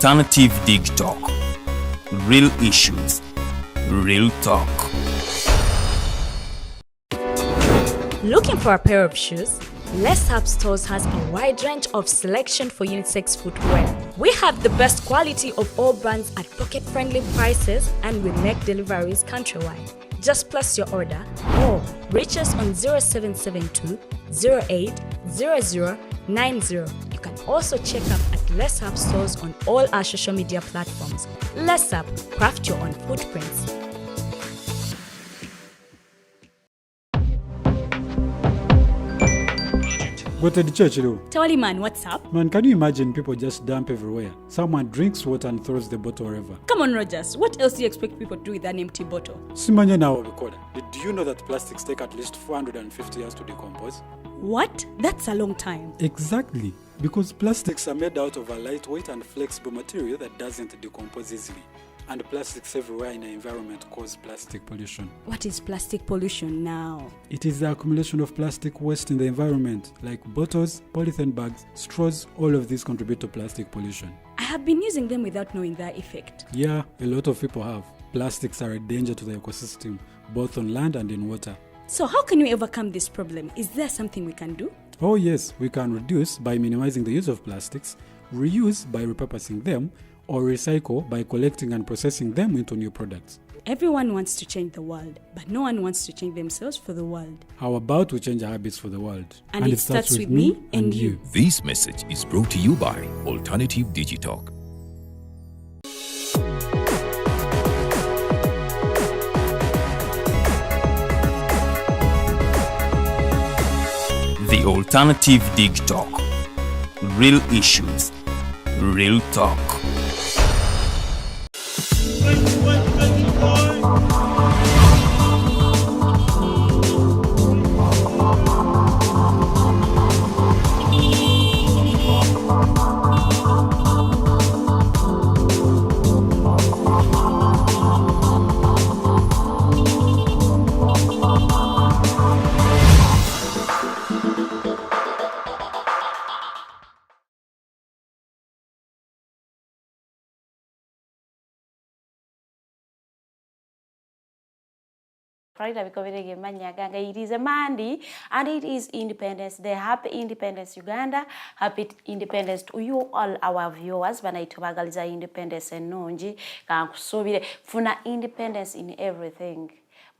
alternative Digitalk. Real issues, real talk. Looking for a pair of shoes? Let's Up Stores has a wide range of selection for unisex footwear. We have the best quality of all brands at pocket-friendly prices, and we make deliveries countrywide. Just place your order or reach us on 0772 08 0090. You can also check up at Let's Up Stores on all our social media platforms. Let's Up, craft your own footprints. Go to the church, though. Tawali man, what's up? Man, can you imagine people just dump everywhere? Someone drinks water and throws the bottle wherever. Come on, Rogers. What else do you expect people to do with an empty bottle? Simanya now, recorder. Did you know that plastics take at least 450 years to decompose? What? That's a long time. Exactly. Because plastics are made out of a lightweight and flexible material that doesn't decompose easily. And plastics everywhere in the environment cause plastic pollution. What is plastic pollution now? It is the accumulation of plastic waste in the environment, like bottles, polythene bags, straws. All of these contribute to plastic pollution. I have been using them without knowing their effect. Yeah, a lot of people have. Plastics are a danger to the ecosystem, both on land and in water. So how can we overcome this problem? Is there something we can do? Oh yes, we can reduce by minimizing the use of plastics, reuse by repurposing them, or recycle by collecting and processing them into new products. Everyone wants to change the world, but no one wants to change themselves for the world. How about we change our habits for the world? And it starts with me and you. This message is brought to you by Alternative Digitalk. The Alternative Digitalk. Real issues, real talk. It is a Monday and it is Independence Day. Happy Independence Uganda. Happy Independence to you all our viewers. Banaitubagaliza independence enungi kankusubire funa independence in everything.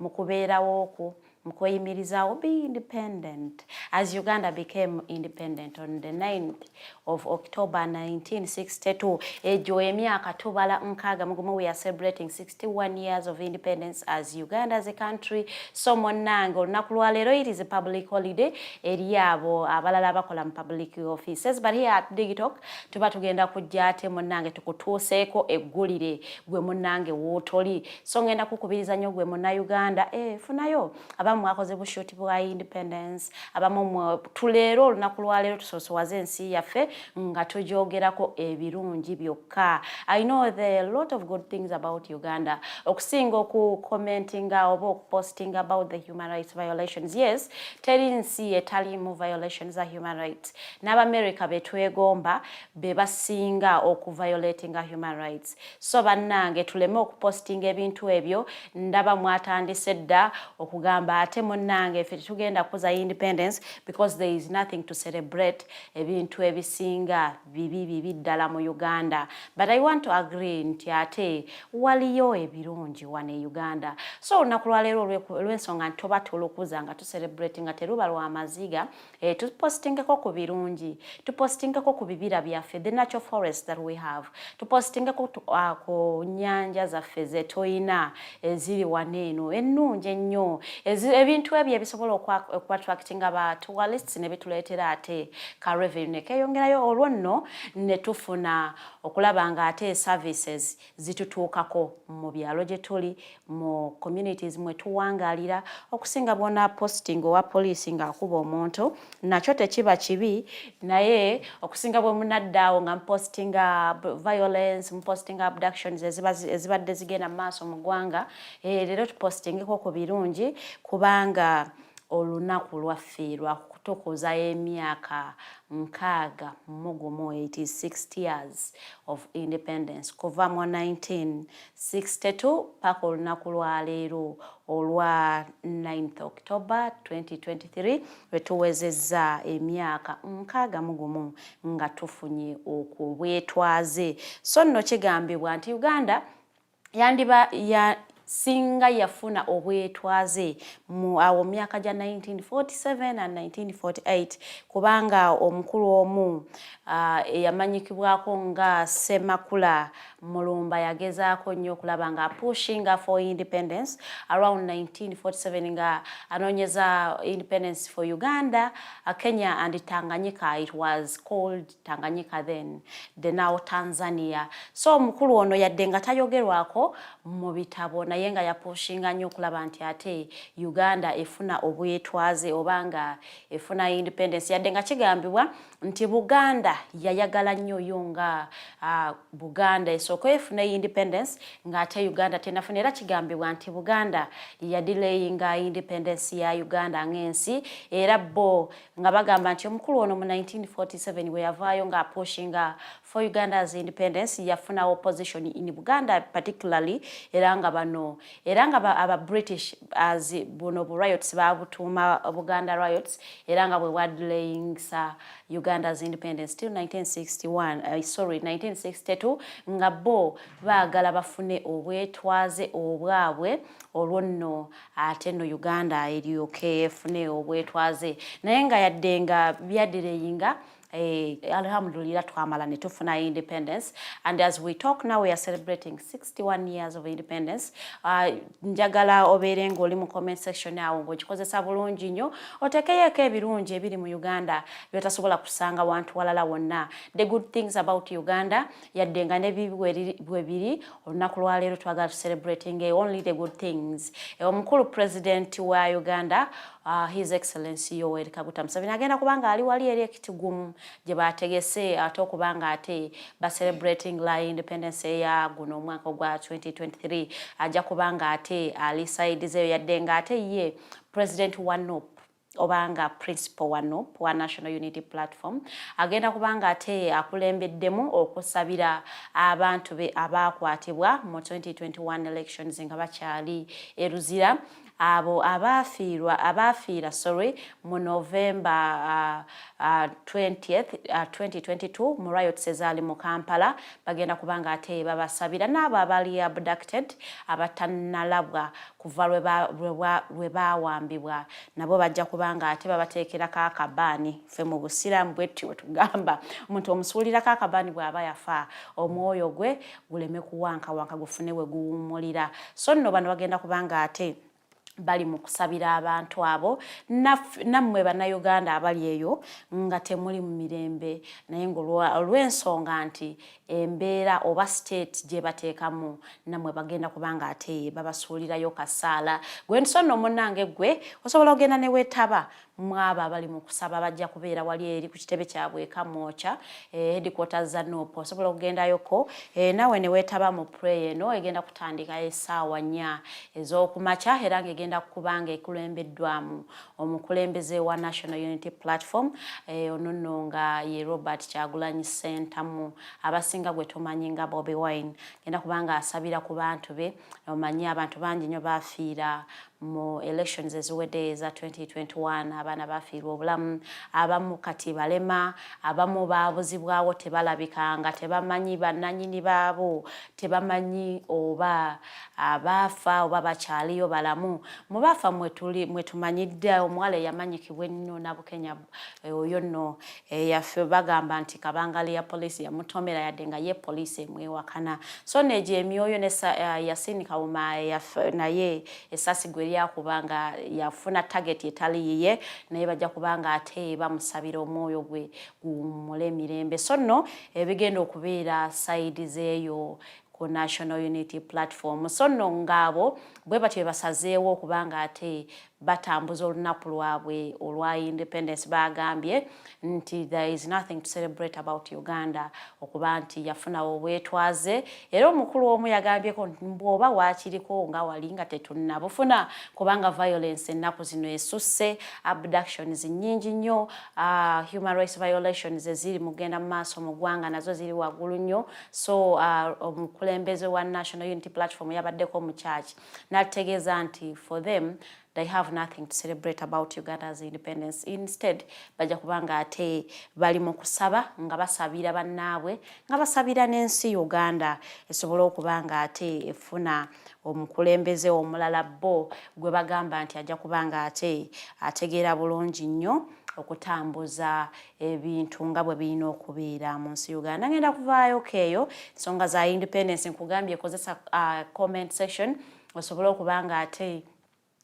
Mukubera woko mukuyimirizawo be independent. As Uganda became independent on the 9th of October 1962, emyaka tubala nkaga mugumu, we are celebrating 61 years of independence as Uganda as a country. So monange olunaku lwa leero, it is a public holiday eri abo abalala abakola mu public offices, but here at Digitalk tuba tugenda kujja ate monange tukutuuseeko eggulire gwe monange wootoli. So ngenda kukubiriza nnyo gwe monna Uganda funayo mwakoze bushuti bwa independence abamu tuleero olunaku lwa leero tusosowaze ensi yaffe nga tujogerako ebirungi byokka. I know there are a lot of good things about Uganda. Okusinga oku commentinga oba okuposting about the human rights violations. Yes, teri nsi etalimu violations za human rights. N'Amerika betwegomba be basinga okuviolatinga human rights. So bannange tuleme okupostinga ebintu ebyo, ndaba mwatandise dda okugamba ate munnange ffe tugenda kuza independence because there is nothing to celebrate ebintu ebisinga bibi ddala mu Uganda. But I want to agree nti ate waliyo ebirungi wane Uganda. So olunaku lwa leero olw'ensonga nti tuba tulukuza nga tucelebrate nga teruba lwa maziga, tupostingeko ku birungi, tupostingeko ku bibira byaffe, the natural forest that we have, tupostingeko ku nnyanja zaffe ze toyina eziri waneeno ennungi ennyo, ebintu ebyo ebisobola okwa-attractinga ba tourists ne bituleetera ate ka revenue ne keeyongerayo. Olwo nno ne tufuna okulaba nga ate services zitutuukako mu byalo gye tuli, mu communities mwe tuwangaalira. Okusinga bwona posting owa poliisi ng'akuba omuntu nakyo tekiba kibi, naye okusinga bwe munaddaawo nga mpostinga violence, mpostinga abductions ezibadde zigenda mu maaso mu ggwanga, leero tupostingeko ku birungi kubanga olunaku lwaffe lwa tukuza emyaka nkaaga mugumu. It is 60 years of independence kuva mu 1962 paka olunaku lwa leero olwa 9th October 2023 wetuwezezza emyaka nkaaga mugumu nga tufunye okubwetwaze. So nno kigambibwa nti Uganda yandiba singa yafuna obwetwaze mu awo myaka ja 1947 and 1948 kubanga omukulu omu eyamanyikibwako nga Semakula Mulumba yagezaako nnyo okulaba nga pushing for independence around 1947 nga anonyeza independence for Uganda, Kenya and Tanganyika. It was called Tanganyika then, the now Tanzania. So omukulu ono yadde nga tayogerwako mu bitabo naye nga yapushinga nnyo okulaba nti ate Uganda efuna obwetwaze obanga efuna independence. Yadde nga kigambibwa nti Buganda yayagala nnyo yonga Buganda esooka efuna independence nga ate Uganda tenafuna. Era kigambibwa nti Buganda yadelayinga independence ya Uganda ng'ensi, era bo nga bagamba nti omukulu ono mu 1947 we yavaayo nga apushinga for Uganda's independence yafuna opposition in Buganda particularly, era nga aba British as buno riots babutuuma Buganda riots, era nga bwe wadelaying Uganda's independence till 1962 nga bo baagala bafune obwetwaze obwabwe olwo nno ate no Uganda eryoke efune obwetwaze naye nga yadde nga byadelayinga. Alhamdulillah twamala ne tufuna independence, and as we talk now we are celebrating 61 years of independence. Njagala obeere ng'oli mu comment section awo ng'okikozesa bulungi nnyo otekeyeeko ebirungi ebiri mu Uganda byotasobola kusanga wantu walala wonna, the good things about Uganda yadde nga nebibi bwe biri. Olunaku lwa leero twagala tu celebrating only the good things. Omukulu president wa Uganda His Excellency Yoweri Kaguta Museveni agenda kubanga ali wali eri ekitigumu gye bategese ate okubanga ate ba celebrating la independence ya guno omwaka gwa 2023 ajja kubanga ate ali side zeyo yadde nga ate ye President Wanop obanga principal Wanop wa National Unity Platform agenda kubanga ate akulembeddemu okusabira abantu be abakwatibwa mu 2021 elections nga bakyali eruzira abo abafiira mu November 20th 2022 mu riots ezaali mu Kampala bagenda kubanga ate babasabira n'abo abali abducted abatannalabwa kuva lwe baawambibwa nabo bajja kubanga ate babateekerako akabaani. Ffe mu busiraamu bwetyo bwe tugamba omuntu omusuulirako akabaani bw'aba yafa omwoyo gwe guleme kuwankawanka gufune we guwummulira. So nno bano bagenda kubanga ate bali mu kusabira abantu abo nammwe bannayuganda abali eyo nga temuli mu mirembe naye olw'ensonga nti embeera oba state gye bateekamu nammwe bagenda kubanga ate babasuulirayo kasaala. Gwe nsono munnange gwe osobola ogenda ne weetaba mwaba abali mu kusaba bajja kubeera wali eri ku kitebe kyabwe Kamwocha headquarters za Nopo. Osobola okgendayoko nawe ne weetaba mu prayer eno egenda kutandika essaawa 4 ez'okumakya era ng'egenda kubanga ekulembeddwamu omukulembeze wa National Unity Platform ono nno nga ye Robert Kyagulanyi Ssentamu abasinga gwe tumanyi nga Bobi Wine. Genda kubanga asabira ku bantu be omanyi abantu bangi nnyo baafiira mu elections eziwedde za 2021 abaana bafiirwa obulamu, abamu kati balema, abamu baabuzibwawo tebalabikanga, tebamanyi bannannyini baabo, tebamanyi oba abaafa oba bakyaliyo balamu. Mu baafa mwe tumanyidde omuwala eyamanyikibwa ennyo Nabukenya oyo nno yaffe bagamba nti Kabangali ya poliisi yamutomera yadde nga ye poliisi emwewakana. So negye emyoyo ne Yasini Kawuma naye essasi gwe yakubanga yafuna target etali yiye naye bajja kubanga ate bamusabira omwoyo gwe guwummule emirembe. So nno ebigenda okubeera side zeeyo ku National Unity Platform. So nno ng'abo bwe batyo basazeewo okubanga ate batambuza olunaku lwabwe olwa independence bagambye nti there is nothing to celebrate about Uganda okuba nti yafuna obwetwaze era omukulu omu yagambyeko bw'oba waakiriko nga wali nga tetunnabufuna kubanga violence ennaku zino esusse, abductions nnyingi nnyo, human rights violations eziri mugenda mu maaso mu ggwanga nazo ziri waggulu nnyo. So omukulembeze wa National Unity Platform yabaddeko mu church n'ategeeza nti for them they have nothing to celebrate about Uganda's independence. Instead, bajja kubanga ate bali mu kusaba nga basabira bannaabwe nga basabira n'ensi Uganda esobola okubanga ate efuna omukulembeze omulala bo gwe bagamba nti ajja kubanga ate ategeera bulungi nnyo okutambuza ebintu nga bwe birina okubeera mu nsi Uganda. Ngenda kuvaayo keeyo ensonga za independence nkugambye kozesa comment section osobola okubanga ate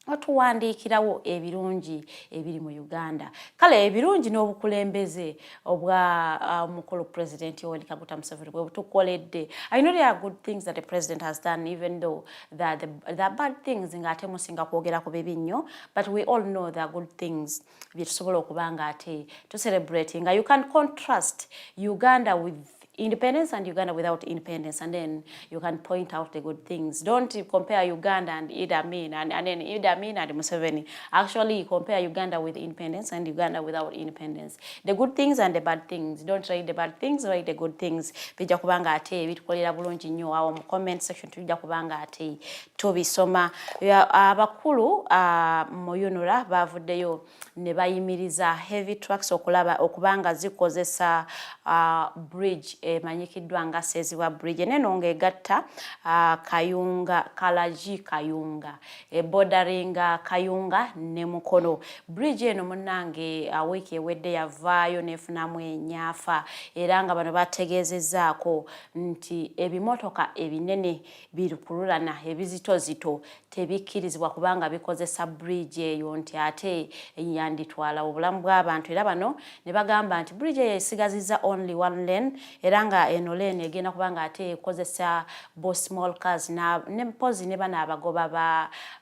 otuwandiikirawo ebirungi ebiri mu Uganda. Kale ebirungi n'obukulembeze obwa mukulu President Yoweri Kaguta Museveni bwe butukoledde. I know there are good things that the president has done, even though the bad things ng'ate musinga kwogera ku bibi nnyo, but we all know there are good things bye tusobola okubanga ate to celebrating. You can contrast Uganda with independence and Uganda without independence, and then you can point out the good things. Don't compare Uganda and Idi Amin and then Idi Amin and Museveni. Actually, compare Uganda with independence and Uganda without independence. The good things and the bad things. Don't write the bad things, write the good things. Bijja kubanga ate bitukolera bulungi nnyo awo mu comment section tujja kubanga ate tubisoma. Abakulu mu UNRA bavuddeyo ne bayimiriza heavy trucks okubanga zikozesa bridge emanyikiddwa nga Sezibwa bridge neno ng'egatta Kayunga Kayunga borderinga Kayunga ne Mukono. Bridge eno munnange wiiki ewedde yavaayo nefunamu ennyaafa era nga bano bategeezezzaako nti ebimotoka ebinene birukululana ebizitozito tebikkirizibwa kubanga bikozesa bridge eyo nti ate yanditwala obulamu bw'abantu era bano ne bagamba nti bridge eyo esigazizza only one lane era nga eno lane egenda kubanga ate ekozesa bo small cars ne mpozi ne bana abagoba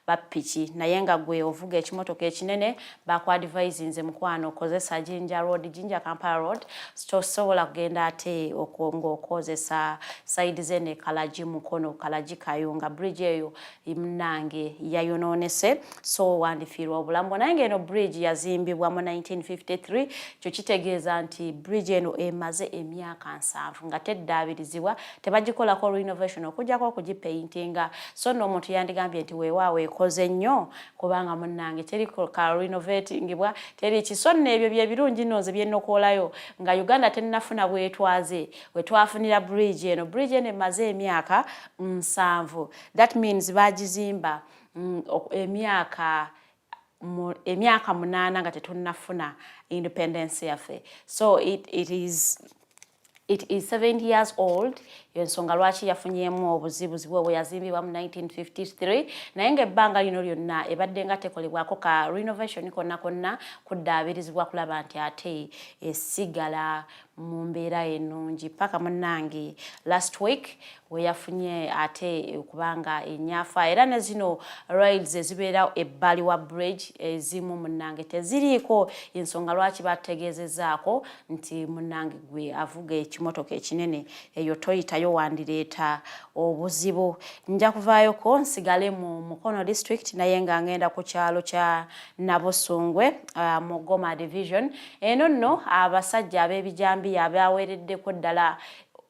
ba piki naye nga gwe ovuga ekimotoka ekinene bakwadvisinze mukwano okozesa Jinja Kampala Road tosobola kugenda ate ng'okozesa side zene Kalaji Mukono Kalaji Kayunga bridge eyo imnange yayonoonese so wandifiirwa obulamu naye ng'eno bridge yazimbibwa mu 1953 kyo kitegeeza nti bridge eno emaze emyaka 7 nga teddaabirizibwa tebagikolako renovation okujjako okugipaintinga so n'omuntu yandigambye nti weewaawo ekoze nnyo kubanga munnange teri ka renovatingibwa teri kisonne ebyo bye birungi nnoze byennokolayo nga Uganda tennafuna bwetwaze wetwafunira bridge eno emaze emyaka 7 that means bagizimba emyaka 8 nga tetunnafuna independence yaffe so it is 70 years old ensonga lwaki yafunyemu obuzibuzibu bwe yazimbibwa mu 1953 naye ng'ebbanga lino lyonna ebadde nga tekolebwako ka renovation konna kuddaabirizibwa kulaba nti ate esigala mu mbeera ennungi paka munnange last week we yafunye ate okubanga ennyaafa era ne zino rides ezibeera ebbali wa bridge ezimu munnange teziriiko ensonga lwaki bategeezezzaako nti munnange gwe avuga ekimotoka ekinene eyo toyitayo wandireeta obuzibu nja kuvaayoko nsigale mu Mukono district naye nga ngenda ku kyalo kya Nabusungwe mu Goma division eno nno abasajja ab'ebijambiya abaweereddeko ddala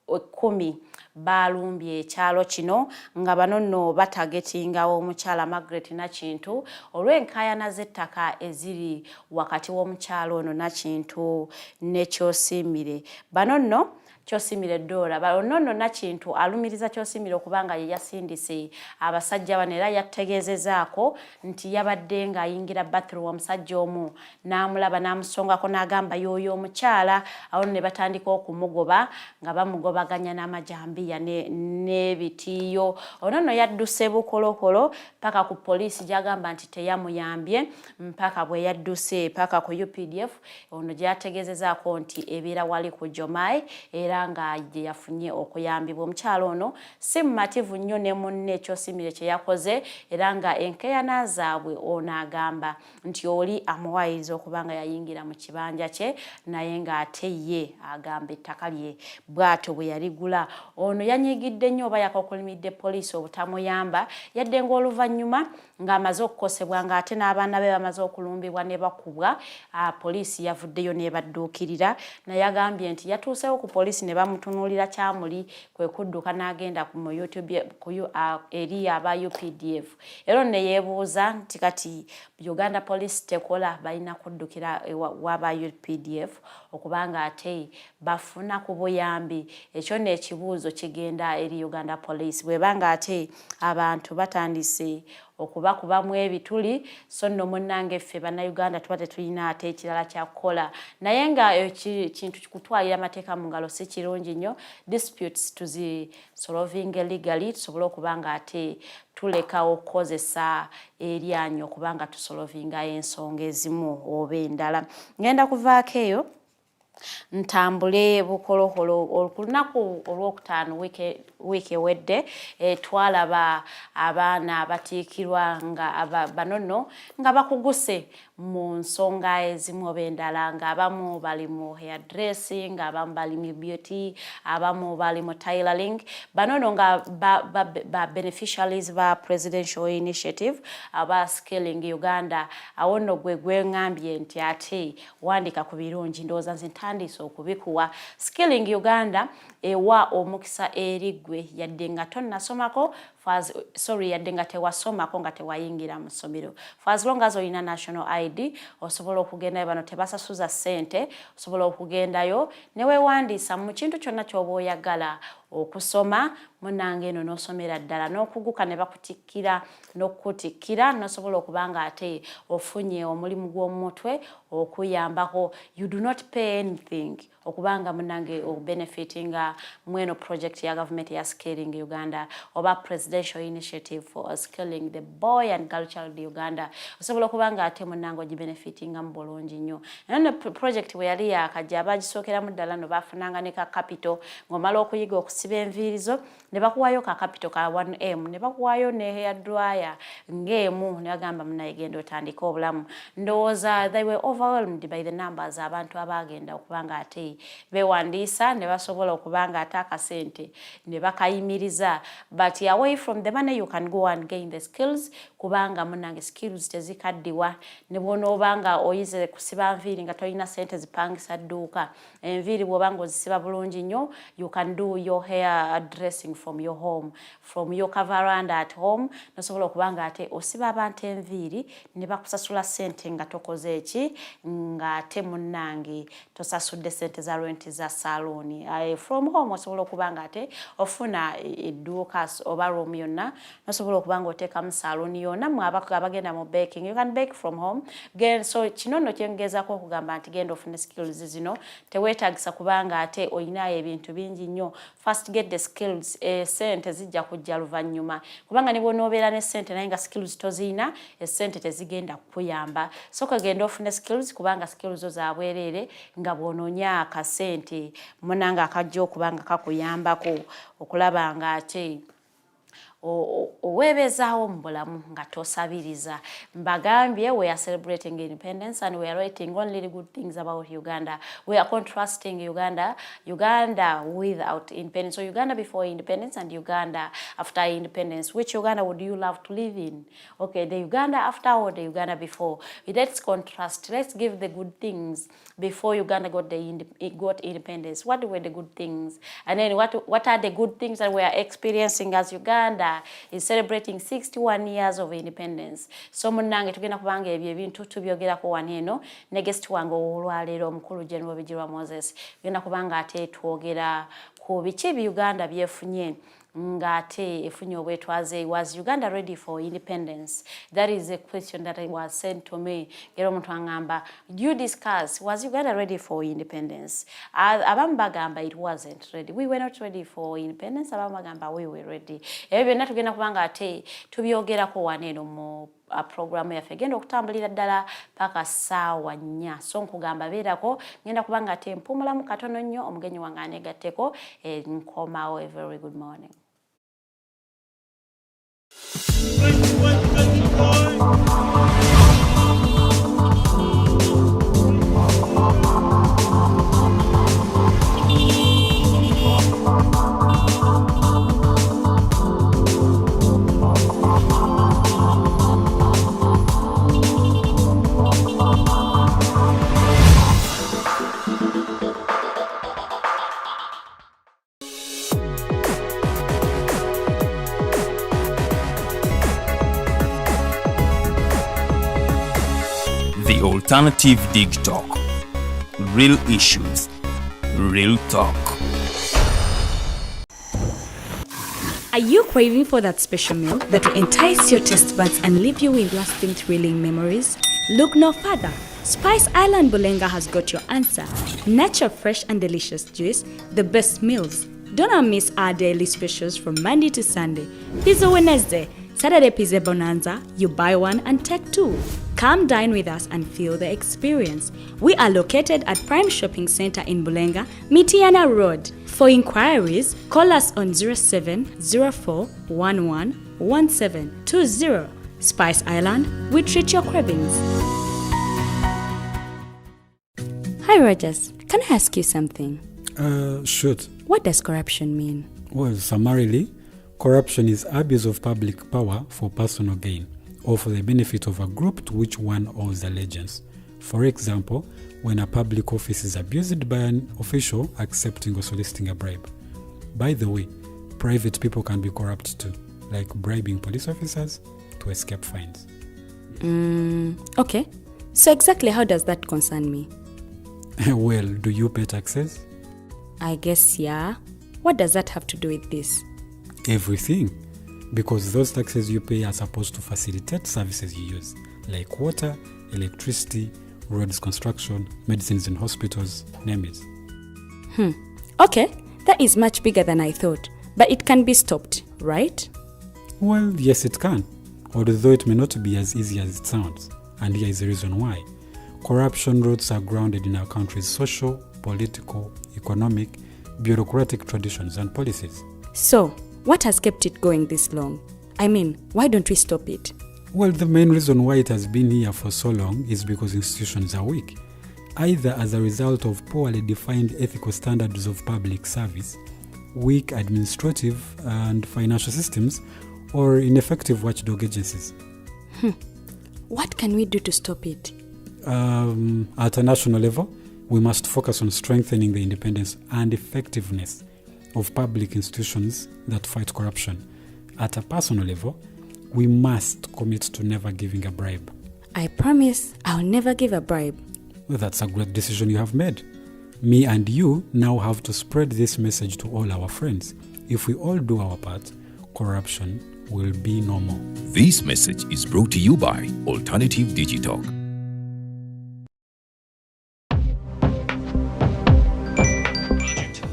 10 balumbye ekyalo kino nga bano nno batagetinga omukyala Margaret Nakintu olw'enkaayana z'ettaka eziri wakati w'omukyalo ono Nakintu ne Kyosimire bano nno Kyosimire Dora bano Nakintu alumiriza Kyosimire okubanga ye yasindise abasajja bano era yategeezezaako nti yabadde nga ayingira bathroom omusajja omu n'amulaba n'amusongako n'agamba y'oyo omukyala awo ne batandika okumugoba nga bamugobaganya n'amajambiya n'ebitiiyo ono nno yadduse bukolokolo paka ku poliisi gyagamba nti teyamuyambye mpaka bwe yadduse paka ku UPDF ono gyategeezezaako nti ebeera wali ku Jomai era era nga gye yafunye okuyambibwa. Omukyalo ono si mumativu nnyo ne munne ekyosimire kye yakoze era nga enkeeyana zaabwe ono agamba nti oli amuwaayiriza okuba nga yayingira mu kibanja kye naye ng'ate ye agamba ettaka lye bw'atyo bwe yaligula. Ono yanyiigidde nnyo oba yakokolimidde poliisi obutamuyamba yadde ng'oluvannyuma ng'amaze okukosebwa ng'ate n'abaana be bamaze okulumbibwa ne bakubwa, poliisi yavuddeyo n'ebadduukirira naye agambye nti yatuusewo ku poliisi ne bamutunuulira kyamuli kwe kudduka n'agenda mu YouTube eri aba UPDF. Era ne yeebuuza nti kati Uganda Police tekola balina kuddukira waba UPDF okubanga ate bafuna ku buyambi. Ekyo n'ekibuuzo kigenda eri Uganda Police bwebanga ate abantu batandise okubakubamu ebituli so nno munnange ffe bannayuganda tuba tetulina ate ekirala kyakukola naye nga kintu kikutwalira amateeka mu ngalo si kirungi nnyo. Disputes tuzisolving legally tusobole okuba nga ate tuleka okukozesa eryanyi okuba nga tusolvinga ensonga ezimu oba endala. Ngenda kuvaako eyo ntambule bukoloholo. Olunaku olwokutaano wiiki ewedde twalaba abaana abatiikirwa nga banono nga bakuguse mu nsonga ezimu oba endala ng'abamu bali mu hairdressing, abamu bali mu beauty, abamu bali mu tailoring. Banono nga ba beneficiaries ba presidential initiative aba Skilling Uganda. Awo nno gwe ngambye nti ate wandika ku birungi ndowooza nze ntandise okubikuwa. Skilling Uganda ewa omukisa erigwe yadde nga tonnasomako yadde nga tewasomako nga tewayingira mu ssomero. For as long as olina national ID osobola okugendayo, bano tebasasuza ssente, osobola okugendayo ne weewandiisa mu kintu kyonna ky'oba oyagala okusoma munnange eno n'osomera ddala n'okuguka ne bakutikkira n'okutikkira n'osobola okuba nga ate ofunye omulimu gw'omutwe okuyambako. You do not pay anything okubanga munnange obenefitinga mweno project ya government ya Skilling Uganda oba presidential initiative for skilling the boy and girl child Uganda. Osobola okuba nga ate munnange ogibenefitinga mu bulungi nnyo. Eno project bwe yali yakajja abagisookeramu ddala no bafunanga ne ka capital ng'omala okuyiga okusiba enviirizo ne bakuwaayo ka capital ka 1M ne bakuwaayo ne hair dryer ng'emu ne bagamba munnaye genda otandika obulamu. Ndowooza they were overwhelmed by the numbers abantu abagenda okuba nga ate bewandiisa ne basobola okuba nga ate akasente ne bakayimiriza. But away from the money you can go and gain the skills kubanga munnange skills tezikaddiwa. Ne bw'onooba nga oyize kusiba nviiri nga tolina sente zipangisa dduuka, enviiri bw'oba nga ozisiba bulungi nnyo you can do your hair dressing from your home, from your veranda at home. Nosobola okuba nga ate osiba abantu enviiri ne bakusasula sente nga tokoze eki nga ate munnange tosasudde sente za rent za saloni. From home osobola okuba nga ate ofuna edduuka oba room yonna nosobola okuba nga oteekamu saloni yonna mu abagenda mu baking. You can bake from home. So kino nno kyengezaako okugamba nti genda ofune skills zino teweetagisa kuba nga ate olinayo ebintu bingi nnyo. First get the skills. Sente zijja kujja luvannyuma kubanga ne bw'onoobeera ne sente naye nga skills toziyina esente tezigenda kukuyamba. So kagenda ofune skills kubanga skills zo za bwereere nga bw'onoonya akasente munnange akajja okuba nga kakuyambako okulaba nga ate oweebezaawo mu bulamu nga tosabiriza. Mbagambye we are celebrating independence and we are writing only good things about Uganda. We are contrasting Uganda without independence. So Uganda before independence and Uganda after independence. Which Uganda would you love to live in? Okay, the Uganda after or the Uganda before? Let's contrast. Let's give the good things before Uganda got independence. What were the good things? And then what are the good things that we are experiencing as Uganda is celebrating 61 years of independence. So munnange tugenda kubanga ebyo ebintu tubyogerako wano eno ne guest wange olwaleero omukulu General Bigirwa Moses tugenda kubanga ate twogera ku biki Uganda byefunye ngate efunye obwetwaze. Was Uganda ready for independence? That is a question that was sent to me. Gero omuntu angamba, you discuss, was Uganda ready for independence? Abamu bagamba it wasn't ready. We were not ready for independence. Abamu bagamba we were ready. Ebyo byonna tugenda kubanga ate tubyogerako wano eno mu programu yaffe egenda okutambulira ddala paka ssaawa 4 so nkugamba beerako ngenda kubanga ate mpumulamu katono nnyo omugenyi wange aneegatteko nkomawo a very good morning. The Alternative Digitalk. Real issues, real talk. Are you craving for that special meal that will entice your taste buds and leave you with lasting thrilling memories? Look no further. Spice Island Bulenga has got your answer. Natural, fresh and delicious juice, the best meals. Don't miss our daily specials from Monday to Sunday. Pizza Wednesday, Saturday Pizza Bonanza, you buy one and take two. Come dine with us and feel the experience. We are located at Prime Shopping Center in Bulenga, Mitiana Road. For inquiries, call us on 0704111720. Spice Island, we treat your cravings. Hi Rogers, can I ask you something? Shoot. What does corruption mean? Well, summarily, corruption is abuse of public power for personal gain or for the benefit of a group to which one owes allegiance. For example, when a public office is abused by an official accepting or soliciting a bribe. By the way, private people can be corrupt too, like bribing police officers to escape fines. Okay. So exactly how does that concern me? Well, do you pay taxes? I guess yeah. What does that have to do with this? Everything. Because those taxes you pay are supposed to facilitate services you use, like water, electricity, roads construction, medicines in hospitals, name it. Okay, that is much bigger than I thought. But it can be stopped, right? Well, yes it can, although it may not be as easy as it sounds. And here is the reason why. Corruption roots are grounded in our country's social, political, economic, bureaucratic traditions and policies. So, what has kept it going this long? I mean, why don't we stop it? Well, the main reason why it has been here for so long is because institutions are weak, either as a result of poorly defined ethical standards of public service, weak administrative and financial systems, or ineffective watchdog agencies. What can we do to stop it? At a national level, we must focus on strengthening the independence and effectiveness of public institutions that fight corruption. At a personal level, we must commit to never giving a bribe. I promise I'll never give a bribe. Well, that's a great decision you have made. Me and you now have to spread this message to all our friends. If we all do our part, corruption will be no more. This message is brought to you by Alternative Digitalk.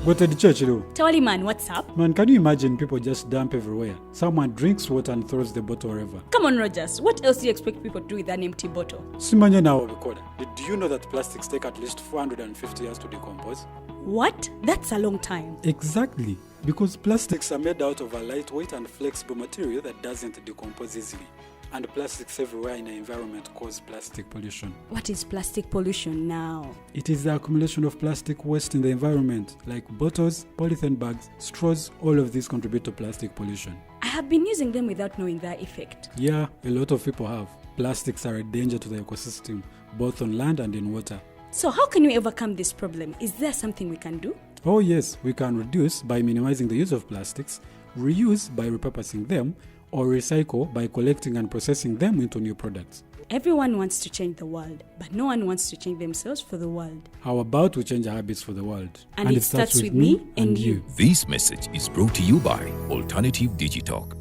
Go to the church, though. Tawali man, what's up? Man, can you imagine people just dump everywhere? Someone drinks water and throws the bottle wherever. Come on, Rogers. What else do you expect people to do with an empty bottle? Simanya now, recorder. Did you know that plastics take at least 450 years to decompose? What? That's a long time. Exactly. Because plastics are made out of a lightweight and flexible material that doesn't decompose easily. And plastics everywhere in the environment cause plastic pollution. What is plastic pollution now? It is the accumulation of plastic waste in the environment, like bottles, polythene bags, straws. All of these contribute to plastic pollution. I have been using them without knowing their effect. Yeah, a lot of people have. Plastics are a danger to the ecosystem, both on land and in water. So how can we overcome this problem? Is there something we can do? Oh yes, we can reduce by minimizing the use of plastics, reuse by repurposing them, or recycle by collecting and processing them into new products. Everyone wants to change the world, but no one wants to change themselves for the world. How about we change our habits for the world? And it starts with me and you. This message is brought to you by Alternative Digitalk.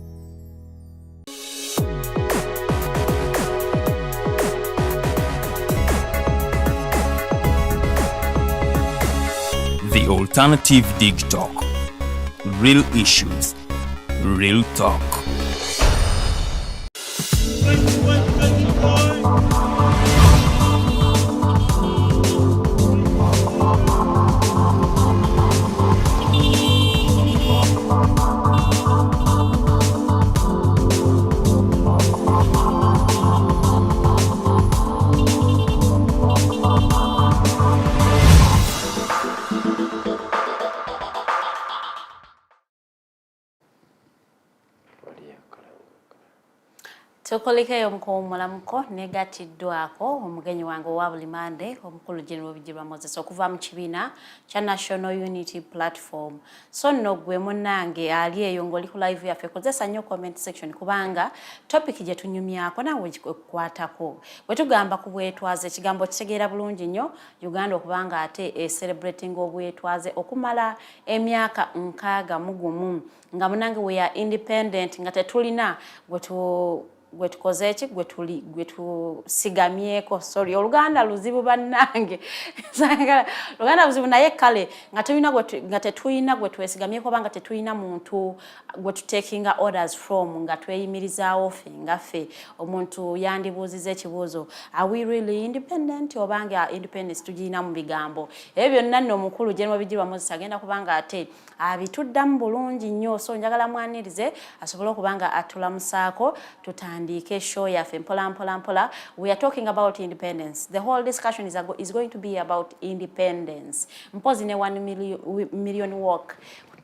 The Alternative Digitalk. Real issues, real talk. What? Tukolikeyo mulamuko negatiddwako omugenyi wange owa buli Mande omukulu General Bigirwa Moses okuva mu kibiina kya National Unity Platform. So nno gwe munnange ali eyo ng'oli ku live yaffe kozesa nnyo comment section kubanga topic gye tunyumyako nawe gikwatako. Bwe tugamba ku bwetwaze ekigambo kitegeera bulungi nnyo Uganda okubanga ate celebrating obwetwaze okumala emyaka 61 nga munange we are independent nga tetulina gwetukoze eki gwetusigamyeko sorry Oluganda luzibu bannange Luganda luzibu naye kale nga tetulina gwetwesigamyeko banga tetulina muntu gwetutekinga orders from nga tweyimirizaawo ffe nga ffe omuntu yandibuuziza ekibuuzo are we really independent obanga independence tugirina mu bigambo ebyo byonna nno omukulu General Bigirwa Moses agenda kubanga ate abituddamu bulungi nnyo so njagala mwanirize asobole okubanga atulamusaako tutandike show yaffe mpola. We are talking about independence. The whole discussion is going to be about independence. Mpozi ne 1 million walk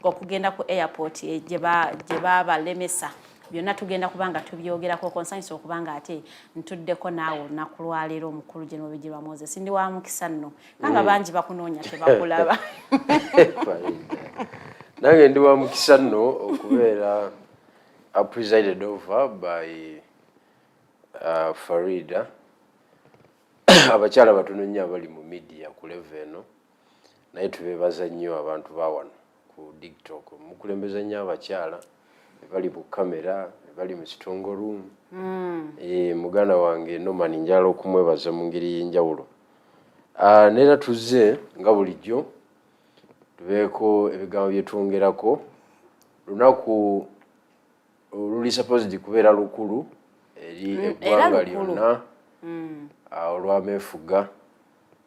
okugenda ku airport gye babalemesa byonna tugenda kubanga tubyogerako consensus okubanga ate ntuddeko naawe nakulwalero omukulu General Bigirwa Moses ndi wa mukisa nno kanga bangi bakunoonya tebakulaba nange ndi wa mukisa nno okubeera presided over by Farida abakyala batono nnyo abali mu media ku level eno naye tubeebaza nnyo abantu bawano ku Digitalk mukulembeza nnyo abakyala bali mu kamera bali mu strong room muganda wange Norman njala okumwebaza mu ngeri y'enjawulo neera tuzze nga bulijjo tubeeko ebigambo byetwongerako lunaku luli supposed kubeera lukulu eri eggwanga lyonna olw'ameefuga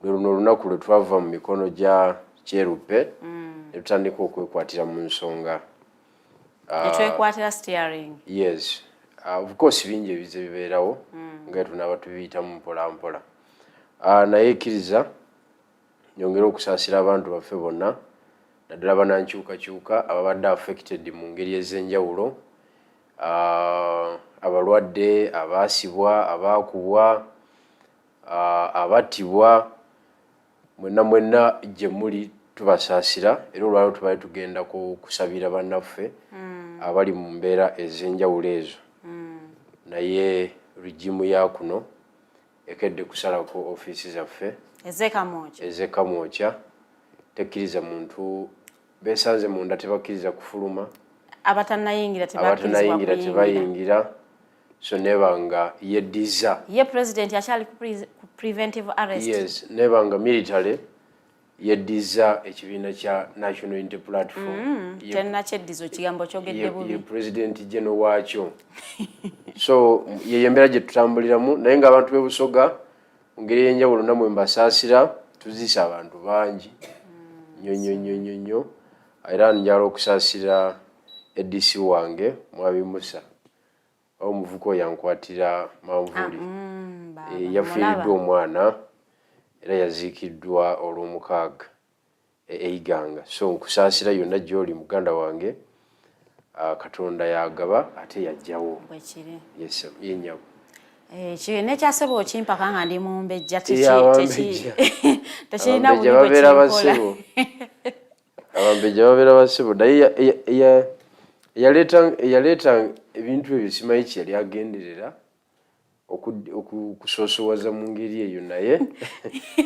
luno olunaku lwe twava mu mikono gya Kyeruppe ne tutandika okwekwatira mu nsonga steering. Yes. Of course bingi ebize bibeerawo nga tunaaba tubiyitamu mpola. Naye kkiriza nyongera okusaasira abantu baffe bonna naddala banankyukakyuka ababadde affected mu ngeri ez'enjawulo abalwadde abaasibwa abaakubwa abattibwa mwenna gye muli tubasaasira era olwaliro tubaye tugenda kusabira bannaffe abali mu mbeera ez'enjawulo ezo naye rigimu ya kuno ekedde kusalako ofiisi zaffe ez'ekamwokya tekkiriza muntu beesanze munda tebakkiriza kufuluma abatanayingira tebayingira so nebanga yeddiza ye president akyali ku preventive arrest yes nebanga military yeddiza ekibiina kya National Unity Platform tenna kyeddizo kigambo kyogedde bubi ye president general waakyo so yeyembera gye tutambuliramu naye nga abantu b'ebusoga ngeri y'enjawulo namwe mbasaasira tuzisa abantu bangi nnyo era njala okusaasira edisi wange Mwabi Musa omuvuko yankwatira manvuli yafiiriddwa omwana era yaziikiddwa olw'omukaaga Eiganga so nkusaasira yonna gy'oli muganda wange Katonda yagaba ate yajjawo yes yennyabo kiine kyasebo okimpaka nga ndi mu mbejja tekirina abambejja babeera basebo naye yaleeta ebintu ebyo simanyi kye yali agenderera okusoosowaza mu ngeri eyo naye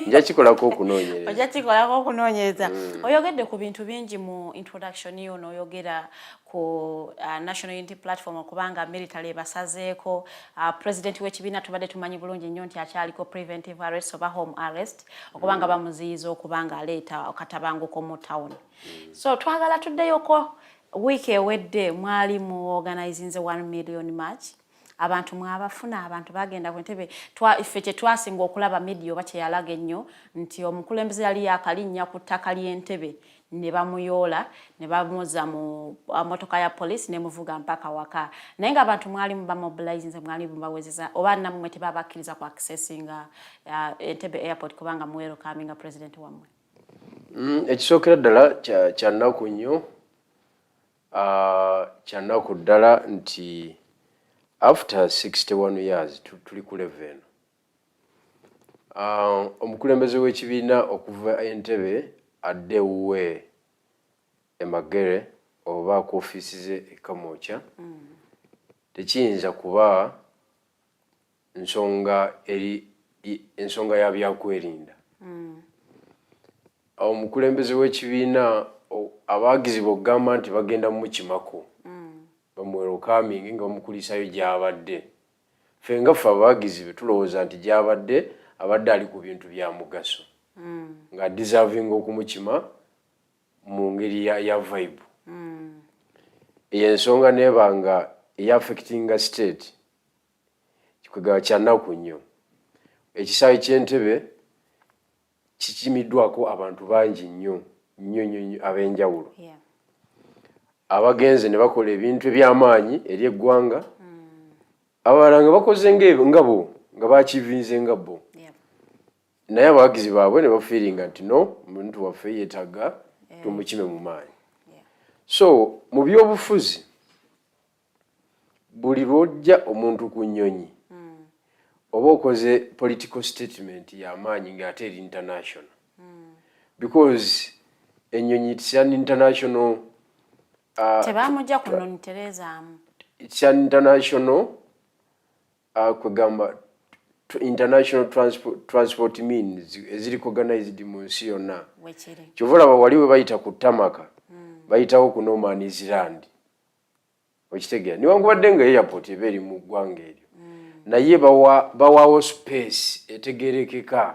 nja kikolako okunoonyereza oyogedde ku bintu bingi mu introduction yo n'oyogera ku National Unity Platform okubanga military basazeeko president w'ekibiina tubadde tumanyi bulungi nnyo nti akyaliko preventive arrest oba home arrest okubanga bamuziyiza okubanga aleeta okatabanguko mu town so twagala tuddeyoko wiiki ewedde mwali mu organizing 1 million march abantu mwabafuna abantu bagenda ku ntebe ffe kye twasinga okulaba media oba kye yalaga ennyo nti omukulembeze yali yakalinnya ku ttaka ly'Entebbe ne bamuyoola ne bamuza mu motoka ya police ne muvuga mpaka waka naye nga abantu mwali bamobilizinze mwali bawezeza oba nammwe tebabakkiriza ku accessinga Entebbe airport kubanga mu welcoming president wammwe ekisookera ddala kyannaku nnyo kyannaku ddala nti after 61 years tuli ku level eno. Omukulembeze w'ekibiina okuva Entebbe adde wuwe Emagere oba ku ofiisi ze e Kamwokya tekiyinza kuba ensonga ya byakwerinda. Omukulembeze w'ekibiina abawagizi b'okugamba nti bagenda mu kimako bamuwerokamingi nga bamukulisayo gy'abadde. Ffe nga ffe abawagizi be tulowooza nti gy'abadde abadde ali ku bintu bya mugaso nga deserving okumukima mu ngeri ya vibe. Eyo ensonga neebanga eyaffectinga state kikwegaba kya nnaku nnyo. Ekisaawe ky'Entebbe kikimiddwako abantu bangi nnyo ab'enjawulo abagenze ne bakola ebintu eby'amaanyi eri eggwanga, abalala nga bakoze nga bo nga bakivinze nga bo, naye abawagizi baabwe ne bafiiringa nti no, omuntu waffe yeetaaga tumukime mu maanyi. So mu byobufuzi buli lw'ojja omuntu ku nnyonyi oba okoze political statement y'amaanyi ng'ate eri international, because ennyonyi it's an international tebamujja kunoniterezaamu. It's an international kwegamba international transport means eziri organized mu nsi yonna. Kyova olaba wali we bayita ku tamaka bayitawo ku no man's land. Okitegeera niwankubadde nga airport eba eri mu ggwanga eryo, naye bawaawo space etegerekeka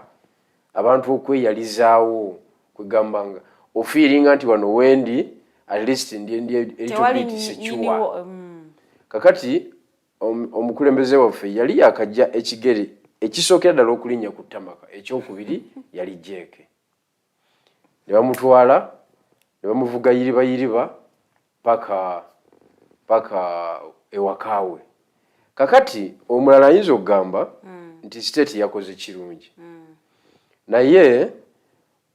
abantu okweyalizaawo kwegamba nga ofiiringa nti wano wendi at least ndi eritobiti sekiwa. Kakati omukulembeze waffe yali yakajja ekigere ekisookera ddala okulinnya ku ttamaka, ekyokubiri yali jeeke. Ne bamutwala ne bamuvuga yiriba paka ewakaawe. Kakati omulala ayinza okugamba nti state yakoze kirungi, naye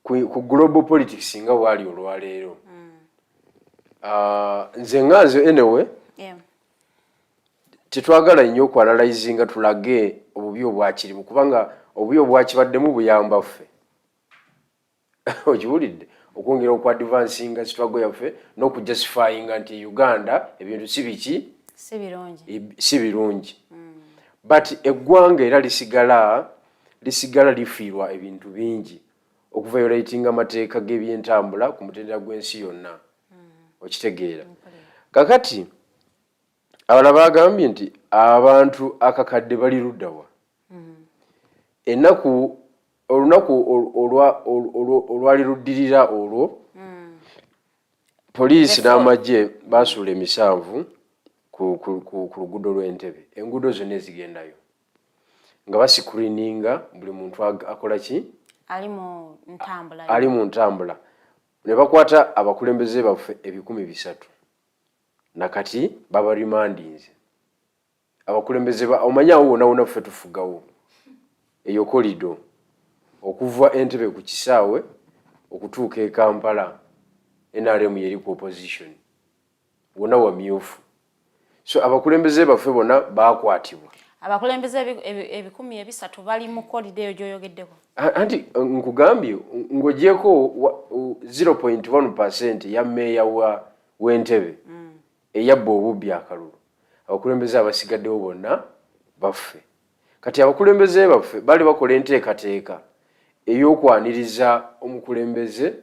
ku global politics nga bwali olwaleero nze anyway tetwagala nnyo okuanalyzinga tulage obubi obwakirimu kubanga obubi obwakibaddemu buyamba ffe. Okiwulidde okwongera okwadvancinga struggle yaffe n'okujustifyinga nti Uganda ebintu si birungi. But eggwanga era lisigala lifiirwa ebintu bingi okuviolatinga amateeka g'ebyentambula ku mutendera gw'ensi yonna. Okitegeera. Kakati abala bagambye nti abantu akakadde bali luddawa. Olunaku olwali luddirira olwo poliisi n'amagye basuula emisanvu ku luguudo lw'Entebbe. Enguudo zonna ezigendayo nga basikurininga buli muntu akola ki? Ali mu ntambula. Ne bakwata abakulembeze baffe 300 nakati baba remandinze. Abakulembeze omanyawo wonna ffe tufugawo eyo kolido okuva Entebbe ku kisaawe okutuuka e Kampala. NRM yeri ku opposition wonna wamyufu. So abakulembeze baffe bonna bakwatibwa. Abakulembeze 300 bali mu kolido eyo gy'oyogeddeko. Anti nkugambye ng'ogyeko 0.1% ya meeya w'Entebbe eyabba obubbi akalulu. Abakulembeze abasigaddewo bonna baffe. Kati abakulembeze baffe bali bakola enteekateeka ey'okwaniriza omukulembeze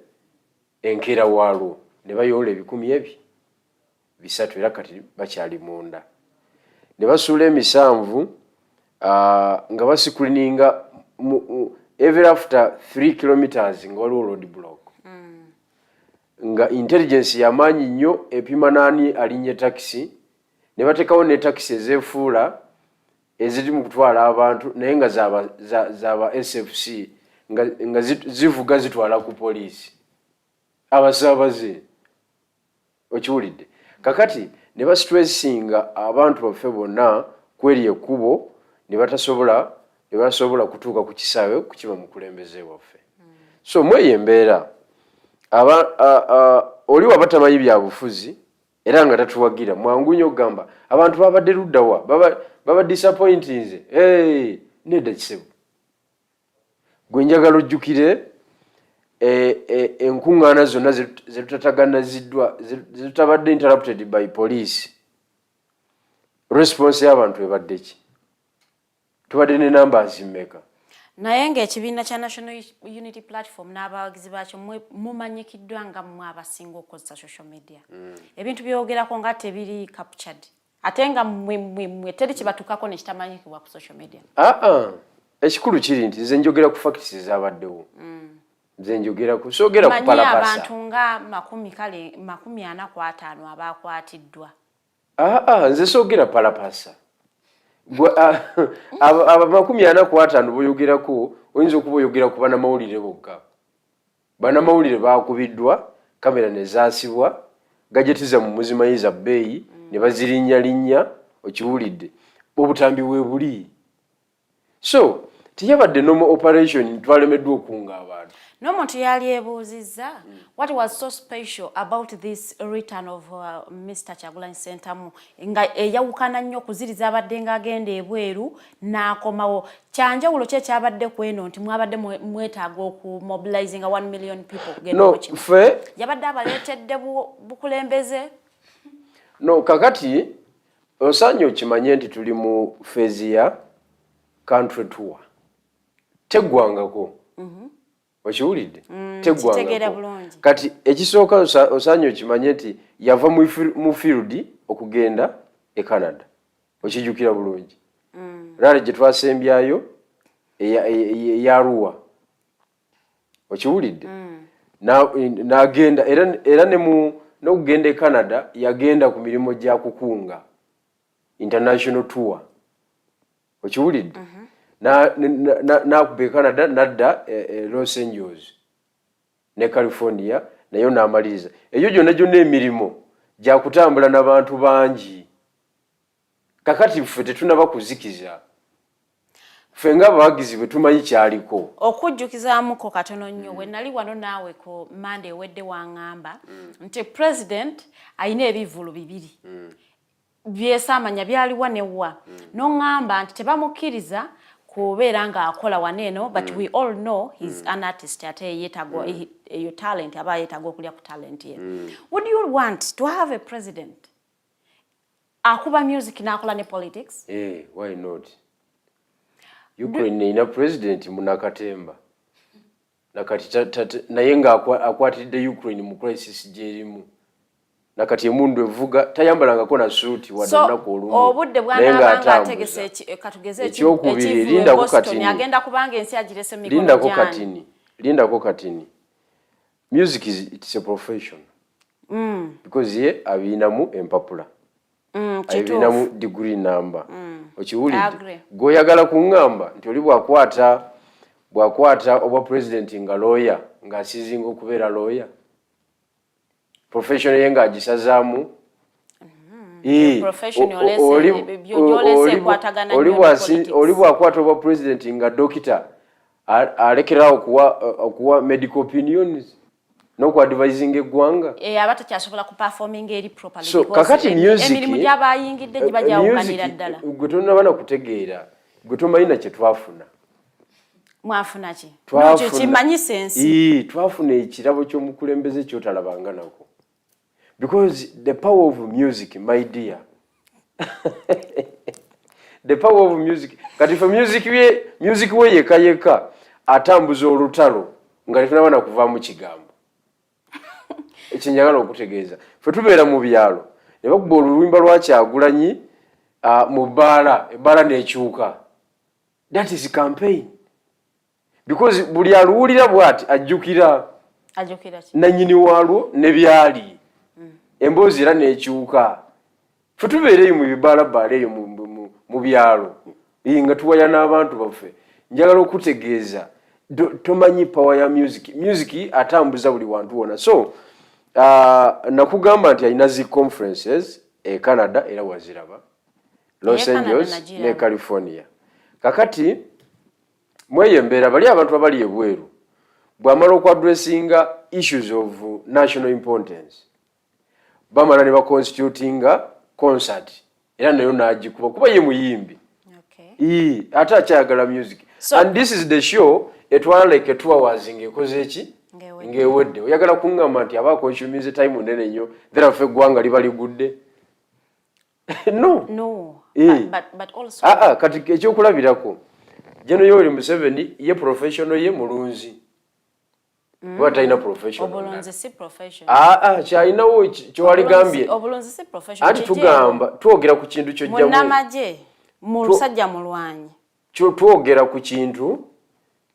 enkeera waalwo ne bayoola 300 era kati bakyali munda. Ne basuula emisanvu nga basikurininga every after 3 kilometers nga waliwo road block. Nga intelligence y'amaanyi nnyo epima naani alinnye taxi, ne bateekawo ne taxi ezeefuula eziri mu kutwala abantu naye nga zaba SFC nga zivuga zitwala ku poliisi abasaabaze. Okiwulidde. Kakati ne bastressinga abantu baffe bonna kweri ekkubo ne batasobola kutuuka ku kisaawe kukiba mukulembeze waffe. So mweyo embeera oli waba tamanyi bya bufuzi era nga tatuwagira mwangu nnyo gamba abantu babadde luddawa baba disappointinze nedda kisebo gwe njagala ojjukire enkuŋŋaana zonna zetutatagannaziddwa zetutabadde interrupted by police response y'abantu ebadde ki tubadde ne numbers mmeka naye ng'ekibiina kya National Unity Platform n'abawagizi baakyo mumanyikiddwa nga mmwe abasinga okukozesa social media ebintu byogerako nga tebiri captured ate nga mmwe teri kibatukako nekitamanyikibwa ku social media ekikulu kiri nti nze njogera ku facts ezabaddewo nze njogera ku soogera ku palapasa abantu nga 45 abakwatiddwa nze soogera palapasa aba 45 boyogerako oyinza okuba oyogera ku bannamawulire bokka bannamawulire bakubiddwa kamera ne zaasibwa gajeti za muzimayiza bbeeyi ne bazirinnyalinnya okiwulidde obutambi weebuli so tiyabadde normal operation twalemeddwa okunga abantu n'omuntu yali ebuuzizza what was so special about this return of Mr. Kyagulanyi Ssentamu nga eyawukana nnyo okuziriza abadde ng'agenda ebweru n'akomawo kyanjawulo ki ekyabadde ku eno nti mwabadde mwetaaga okumobilizing 1 million people no fe yabadde abaleetedde bukulembeze no kakati osaanye okimanye nti tuli mu phase ya country tour teggwangako okiwulidde teggwangako kati ekisooka osaanye okimanye nti yava mu field okugenda e Canada okijjukira bulungi rale gye twasembyayo eyaruwa okiwulidde n'agenda era n'okugenda e Canada yagenda ku mirimu gya kukunga international tour okiwulidde n'akuba e Canada n'adda Los Angeles ne California nayo n'amaliriza eyo gyonna emirimu gya kutambula n'abantu bangi kakati ffe tetunaba kuzikiza ffe ng'abawagizi bwe tumanyi kyaliko okujjukizaamuko katono nnyo we nali wano naawe ku Monday ewedde waŋŋamba nti president alina ebivvulu bibiri byesaamanya byaliwa newa n'oŋŋamba nti tebamukkiriza kubeera ng'akola waneeno but we all know he's an artist ate yeetagwa eyo talent aba yeetagwa okulya ku talent ye would you want to have a president akuba music n'akola ne politics why not Ukraine ina president munakatemba nakati naye nga akwatidde Ukraine mu crisis gyerimu nakati emundu evuga tayambalangako na suuti wadanaku olumu obudde bw'anaabanga ategese katugeze ekyokubiri lindako katini agenda kubanga ensi agirese mikono lindako katini music it's a profession because ye abinamu empapula abinamu degree number okiwulidde goyagala kuŋŋamba nti oli bwakwata oba president nga lawyer ng'asizinga okubeera lawyer professional yenga agisazaamu oli bwakwata oba president nga dokita alekerawo okuwa medical opinions n'okuadvising eggwanga aba takyasobola kuperforming eri properly so kakati emirimu gy'abayingidde gye bajawukanira ddala gwe tonaba na kutegeera gwe tomanyi na kye twafuna mwafuna ki nakyo kimanyisa ensi twafuna ekirabo ky'omukulembeze kyotalabanga nako because the power of music my dear the power of music kati fe music we yeka atambuza olutalo nga tetunaba na kuvaamu kigambo ekinjagala okutegeeza fe tubeera mu byalo ne bakuba olulwimba lwa Kyagulanyi mu ebbaala n'ekyuka that is campaign because buli aluwulira bw'ati ajjukira nannyini waalwo ne byali emboozi era n'ekyuka fe tubeereyo mu bibbaalabaala eyo mu byalo nga tuwaya n'abantu baffe njagala okutegeeza tomanyi power ya music atambuza buli wantu wona so nakugamba nti alina zi conferences e Canada era waziraba Los Angeles ne California kakati mweyo embeera bali abantu abali ebweru bw'amala okwadressinga issues of national importance bamala ne baconstitutinga concert era nayo n'agikuba kuba ye muyimbi. Ate akyagala music. And this is the show etwala like 2 hours ng'ekoze eki ng'ewedde. Oyagala kuŋŋamba nti abaako okyumize time nene nnyo era ffe eggwanga liba ligudde. No. But also kati ekyokulabirako General Yoweri Museveni ye professional ye mulunzi. What talina professional? Obulunzi si professional. Kyalinawo kyewaligambye. Obulunzi si professional. Ati tugamba twogera ku kintu kyojjamu. Munnamagye mu lusajja mulwanyi. Twogera ku kintu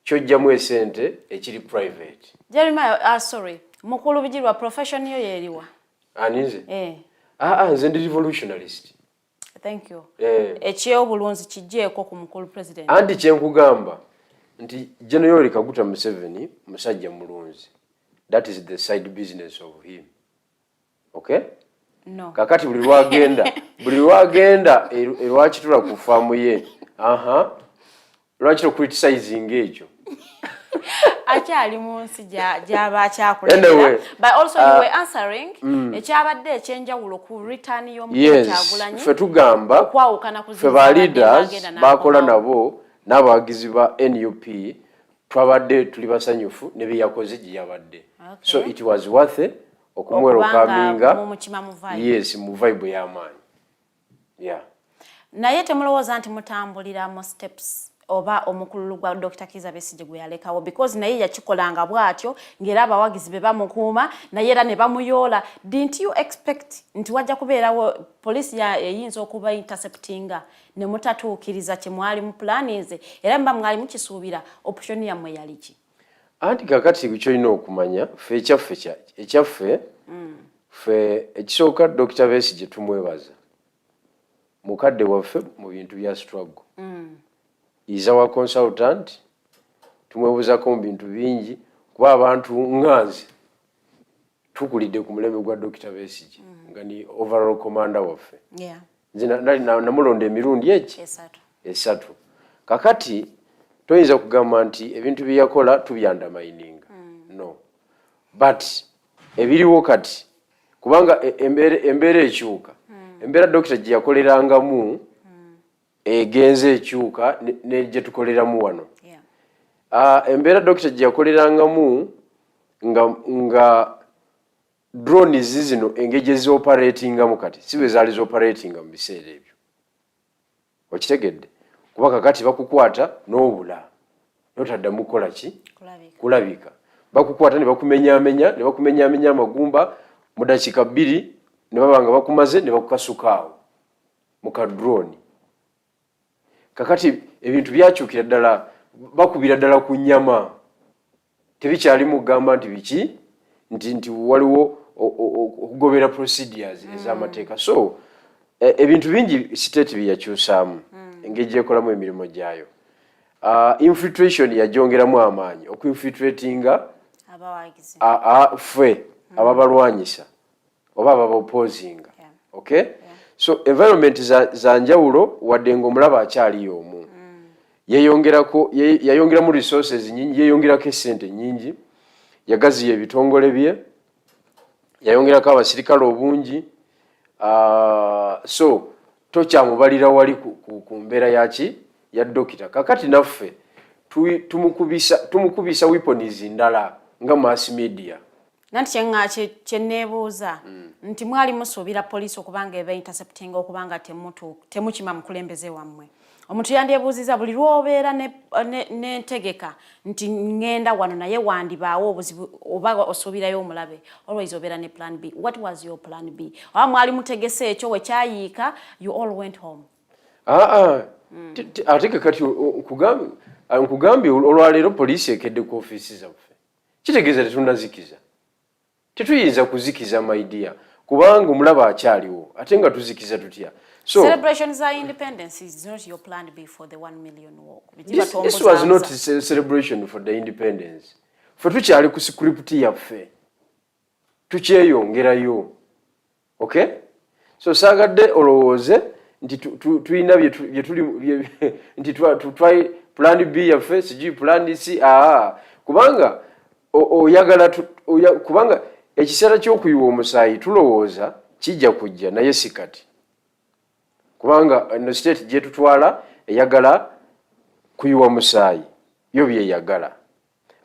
kyojjamu esente ekiri private. Jeremiah, sorry. Mukulu Bigirwa profession yo yeriwa. Aninze? Nze ndi revolutionalist. Thank you. Ekyobulunzi kijjeeko ku mukulu president. Anti kyenkugamba nti General Yoweri Kaguta Museveni musajja mulunzi. That is the side business of him. Okay? No. Kakati buli lwagenda lwakitula ku faamu ye. Lwakitula criticizing ekyo. Akyali munsi gyaba akyakulira. But also you were answering ekyabadde ekyenjawulo ku return y'omukozi Kyagulanyi. Ffe tugamba okwawukana ku ffe ba leaders bakola nabo n'abawagizi ba NUP twabadde tuli basanyufu ne bye yakoze gye yabadde. So it was worth it okumwerokaminga mu vibe y'amaanyi. Naye temulowooza nti mutambulira mu steps oba omukulu gwa Dr. Kizza Besigye gwe yalekawo because naye yakikolanga bwatyo ngera abawagizi be bamukuuma naye era ne bamuyoola. Didn't you expect nti wajja kubeerawo police eyinza okuba interceptinga ne mutatuukiriza kye mwali mu plannings era mba mwali mukisuubira option yammwe yali ki? Anti kakati kyolina okumanya ffe ekyaffe ffe ekisooka Dr. Besigye tumwebaza mukadde waffe mu bintu bya struggle. Is our consultant tumwebuuzako mu bintu bingi kuba abantu nganzi tukulidde ku mulembe gwa Dr. Besigye nga ni overall commander waffe. Nze namulonda emirundi esatu. Kakati toyinza kugamba nti ebintu bye yakola tubyandamayininga. No. But ebiriwo kati kubanga embeera ekyuka. Embeera Dr. gye yakolerangamu egenze ekyuka ne gye tukoleramu wano. Embeera Dr. gye yakolerangamu nga drones zino engeri z'operatingamu kati si bwe zaali z'operatinga mu biseera ebyo. Okitegedde? Kuba kakati bakukwata n'obula. Notaddamu kukola ki? Kulabika. Bakukwata ne bakumenyaamenya amagumba mu dakiika 2 ne baba nga bakumaze ne bakukasukaawo mu ka drone. Kakati ebintu byakyukira ddala bakubira ddala ku nnyama. Tebikyali mugamba nti biki nti waliwo okugobera procedures ez'amateeka. So ebintu bingi state byakyusaamu engeri gyekolamu emirimu gyayo. Infiltration yagyongeramu amaanyi okuinfiltratinga ffe ababalwanyisa oba ababaopposinga. Okay? So environment za njawulo wadde ng'omulaba akyaliyo omu. Yayongeramu resources nyingi, yayongerako essente nyingi, yagaziya ebitongole bye, yayongerako abasirikale obungi. So tokyamubalira wali ku mbeera yaki ya dokita. Kakati naffe tumukubisa weapons ndala nga mass media. Nanti kyenneebuuza nti mwali musuubira poliisi okubanga eba intercepting okubanga temukima mukulembeze wammwe. Omuntu yandyebuuziza buli lw'obeera n'entegeka nti ngenda wano naye wandibaawo obuzibu oba osuubirayo omulabe. Always obeera ne plan B. What was your plan B? Oba mwali mutegese ekyo we kyayiika you all went home. Ate kakati nkugambye olwaleero poliisi ekedde ku ofiisi zaffe. Kitegeeza tetunnazikiza. Tetuyinza kuzikiza maidia kubanga omulaba akyaliwo ate nga tuzikiza tutya. So celebration za independence is not your plan B for the 1 million walk. This was not a celebration for the independence. Ffe tukyali ku script yaffe tukyeyongerayo. Okay? So saagadde olowooze nti tulina bye tuli nti try plan B yaffe sijui plan C kubanga oyagala kubanga ekiseera ky'okuyiwa omusaayi tulowooza kijja kujja naye si kati kubanga eno state gye tutwala eyagala kuyiwa musaayi yo byeyagala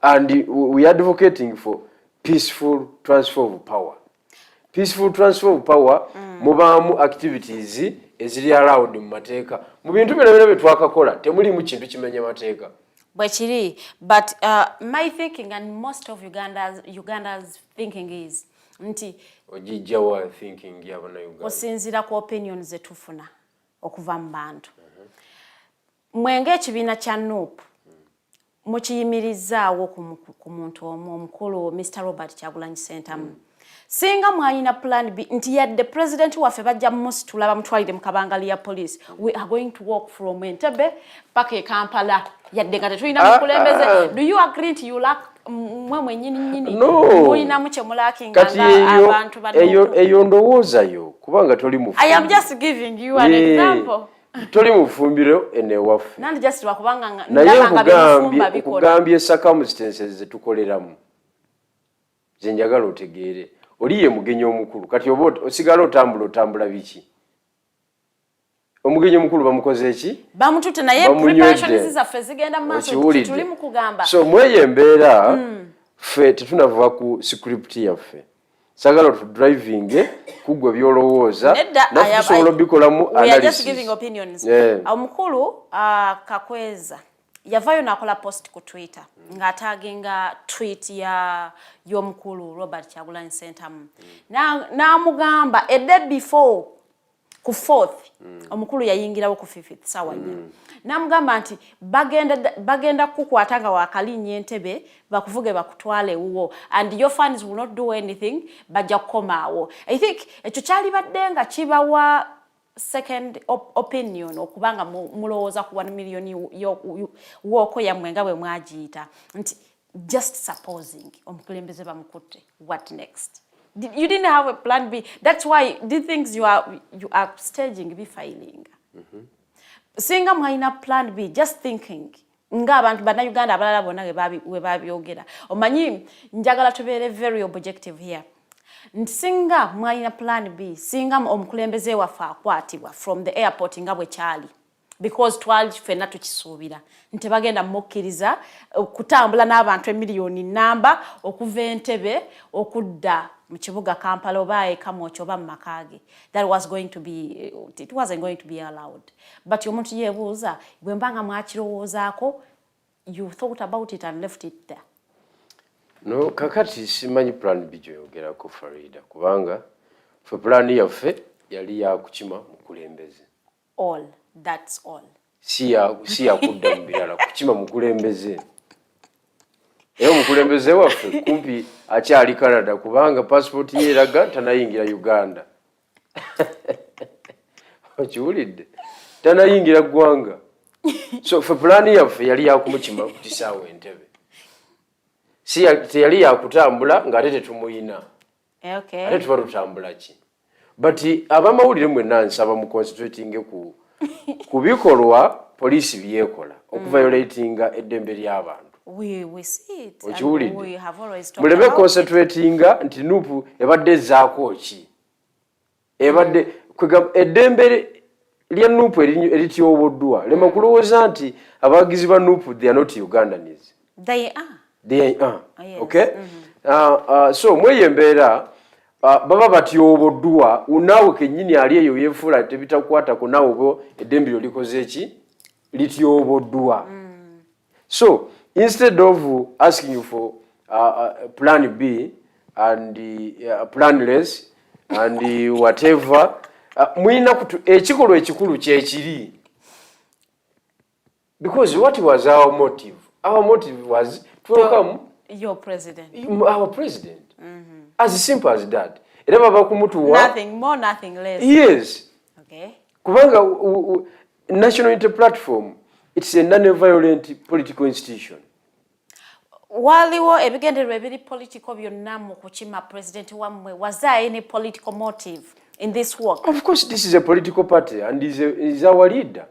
and we are advocating for peaceful transfer of power. Peaceful transfer of power mubaamu activities eziri allowed mu mateeka mu bintu byonna bye twakakola temulimu kintu kimenya mateeka bwekiri but my thinking and most of Uganda's thinking is nti ojijjawa thinking yabana Uganda osinzira ku opinions zetufuna okuva mu bantu mwenge ekibiina kya NUP mukiyimirizaawo ku muntu omukulu Mr. Robert Kyagulanyi Ssentamu singa mwalina plan B nti yadde president waffe bajja musitula bamutwalire mu kabangali ya police we are going to walk from Entebbe paka e Kampala yadde nga tetulina mukulembeze do you agree nti you lack mwe mwenyini mulina muche mulakinga abantu eyo ndowoozayo kubanga toli mufu I am just giving you an example toli mufumbiro ene waffe nandi just wakubanga ndabanga bifumba bikola kugambye circumstances zetukoleramu zenjagala otegeere oliye mugenyi omukulu kati oba osigala otambula biki omugenyi omukulu bamukoze eki bamutute naye preparations zaffe zigenda mu maaso tuli mu kugamba so mweye embeera ffe tetunava ku script yaffe sagala tu driving kugwe byolowooza nafusobola obikolamu analysis. We are just giving opinions. Omukulu Kakweza yavayo nakola post ku Twitter ngataginga tweet ya y'omukulu Robert Kyagulanyi Ssentamu na mugamba a day before ku 4th omukulu yayingirawo ku 5th sawa nnyo namugamba nti bagenda kukwatanga wakalinnya Entebbe bakuvuge bakutwale uwo and your fans will not do anything bajja kukomaawo. I think ekyo kyali baddenga kibawa second opinion okubanga mulowooza ku 1 million woko yammwe nga bwe mwagiyita nti just supposing omukulembeze bamukutte what next. You didn't have a plan B. That's why the things you are staging be failing. Singa mwalina plan B, just thinking. Nga abantu bana Uganda abalala bonna we babyogera. Omanyi njagala tubeere very objective here. Singa mwalina plan B, singa omukulembeze waffe akwatibwa from the airport nga bwe kyali. Because twali fenna tukisuubira nti bagenda mukkiriza kutambula n'abantu emiliyoni namba okuva Entebbe okudda mu kibuga Kampala oba Kamwokyo oba mu Makage. That was going to be, it wasn't going to be allowed. But omuntu yeebuuza bwe mbanga mwakirowoozaako you thought about it and left it there. No, kakati simanyi plan B gyoyogerako Farida kubanga fe plan yaffe yali yakukima mukulembeze. All. That's all. Siya kudda mbirala kukima mukulembeze. Eyo mukulembeze waffe kumpi akyali Canada kubanga passport ye eraga tanayingira Uganda. Okiwulidde? Tanayingira ggwanga. So fe plan yaffe yali yakumukima kutisaawo Entebbe. Teyali yakutambula ng'ate tetumuyina. Okay. Ate tuba tutambula ki? But abamawulire mwenna nsaba mu concentrating ku bikolwa police byekola okuviolatinga eddembe ly'abantu. We see it. We have always talked muleme about concentratinga nti NUP ebadde zaako ki ebadde eddembe lya NUP erityoboddwa lema kulowooza nti abagizi ba NUP they are not Ugandans. They are. Yes. Okay. So mweye embeera baba batyoboddwa unaawe kennyini ali eyo yeefuula tebitakwatako naawe bo eddembe lyo likoze eki lityoboddwa. So instead of asking for plan B and planless and whatever mwina ekikolwa ekikulu kyekiri because what was our motive? Our motive was to welcome your president. Our president. As simple as that. Era baba kumutuwa. Nothing more, nothing less. Yes. Okay. Kubanga National Unity Platform, it's a non-violent political institution. Waliwo ebigendererwa ebiri political byonna mu kukima president wamwe, was there any political motive in this work? Of course, this is a political party and is our leader.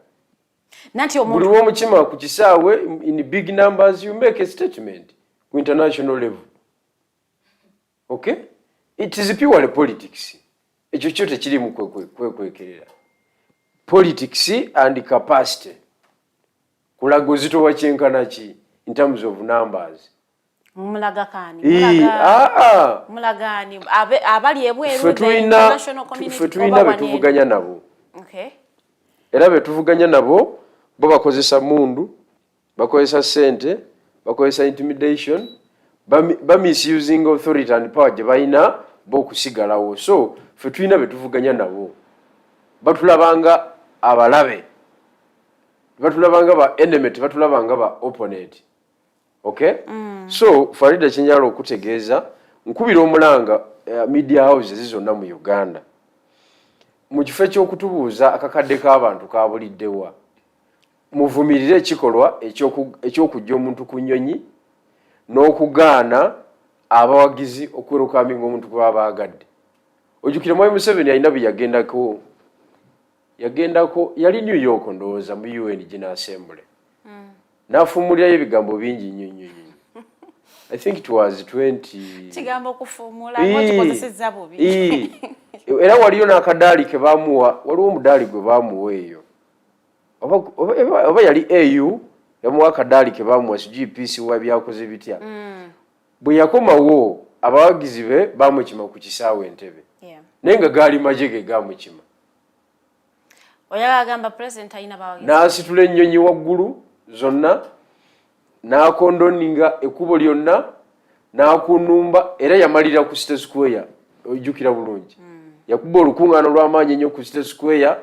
Nanti omuntu buli w'omukima ku kisaawe in big numbers you make a statement ku international level. Okay? It is purely politics. ekyo kyo tekiri mu kwekwekerera. Politics and capacity kulaga uzitowa kyenkana ki in terms of numbers. Mulagakani mulagani abali ebweru the international community fetulina betuvuganya nabo. Okay. Era betuvuganya nabo bo bakozesa mundu, bakozesa sente, bakozesa intimidation, ba misusing authority and power gye balina bo okusigalawo. So fetulina betuvuganya nabo batulabanga abalabe, batulabanga ba enemy, batulabanga ba opponent. Okay? So Farida Kinyalo okutegeeza nkubira omulanga media houses zonna mu Uganda mu kifo ky'okutubuuza akakadde k'abantu kabuliddewa muvumirire ekikolwa ekyokujja omuntu ku nnyonyi n'okugaana abawagizi okwerukaminga omuntu gwe baba baagadde. Ojjukira Mwai Museveni alina bye yagendako yali New York ndowooza mu UN General Assembly. Nafumulirayo ebigambo bingi nnyo. I think it was 20 kigambo kufumula ngokikozesezza bubi. Era waliyo n'akadaali ke baamuwa, waliwo omudaali gwe baamuwa eyo oba yali AU yamuwa akadaali ke baamuwa CGPC wa byakoze bitya. Bwe yakomawo abawagizi be baamukima ku kisaawe Entebbe naye nga gaali magye ge gaamukima. Oyagamba president ayina bawagizi n'asitula ennyonyi waggulu zonna n'akondoninga ekkubo lyonna n'akunumba era yamalira ku State Square. Ojjukira bulungi yakuba olukuŋŋaano lw'amaanyi ennyo ku State Square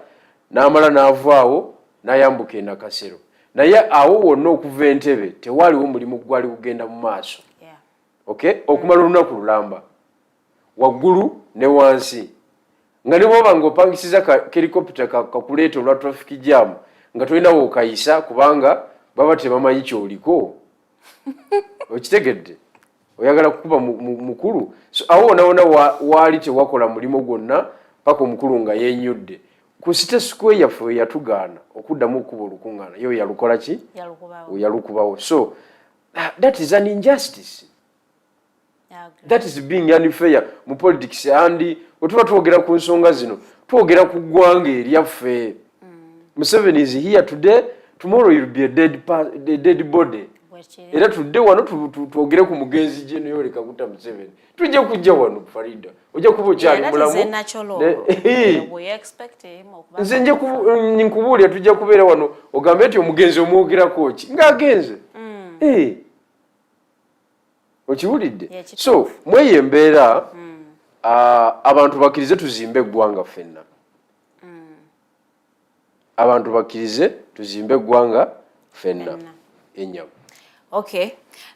n'amala n'avaawo n'ayambuka e Nakasero. Naye awo wonna okuva Entebbe tewaaliwo mulimu gwali kugenda mu maaso. Okay? Okumala olunaku lulamba waggulu ne wansi nga ne bwoba ng'opangisiza ka helicopter kakuleeta olwa traffic jam nga tolinawo okayisa kubanga baba tebamanyi kyoliko. Okitegedde oyagala kukuba mukulu. So awo wona waali tewakola mulimo gwonna paka omukulu nga yennyudde ku State Square yaffe yatugaana okuddamu okuba olukuŋŋaana yo yalukola ki yalukubawo. So that is an injustice. That is being unfair mu politics. And wetuba twogera ku nsonga zino twogera ku ggwanga eryaffe. Museveni is here today, tomorrow you'll be a dead body. Era tudde wano twogere ku mugenzi gye nayo leka kuta Museveni. Tujja kujja wano Farida. Ojja kuba okyali mulamu. Nze nje nkubuulira tujja kubeera wano ogambe nti omugenzi omwogerako ki ng'agenze. Okiwulidde? So mweyo embeera abantu bakkirize tuzimbe eggwanga ffenna. Abantu bakkirize tuzimbe eggwanga ffenna ennyama. Okay.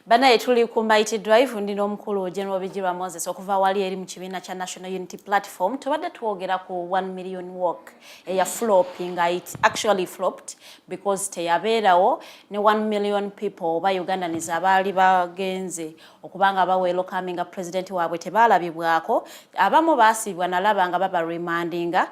Banaye tuli ku Mighty Drive ndi n'omukulu General Bigirwa Moses okuva wali eri mu kibiina kya National Unity Platform. Tubadde twogera ku 1 million walk eya flopping. It actually flopped because teyabeerawo ne 1 million people ba Ugandans abaali bagenze okubanga welcoming president waabwe tebaalabibwako. Abamu baasibwa nalaba nga baba remandinga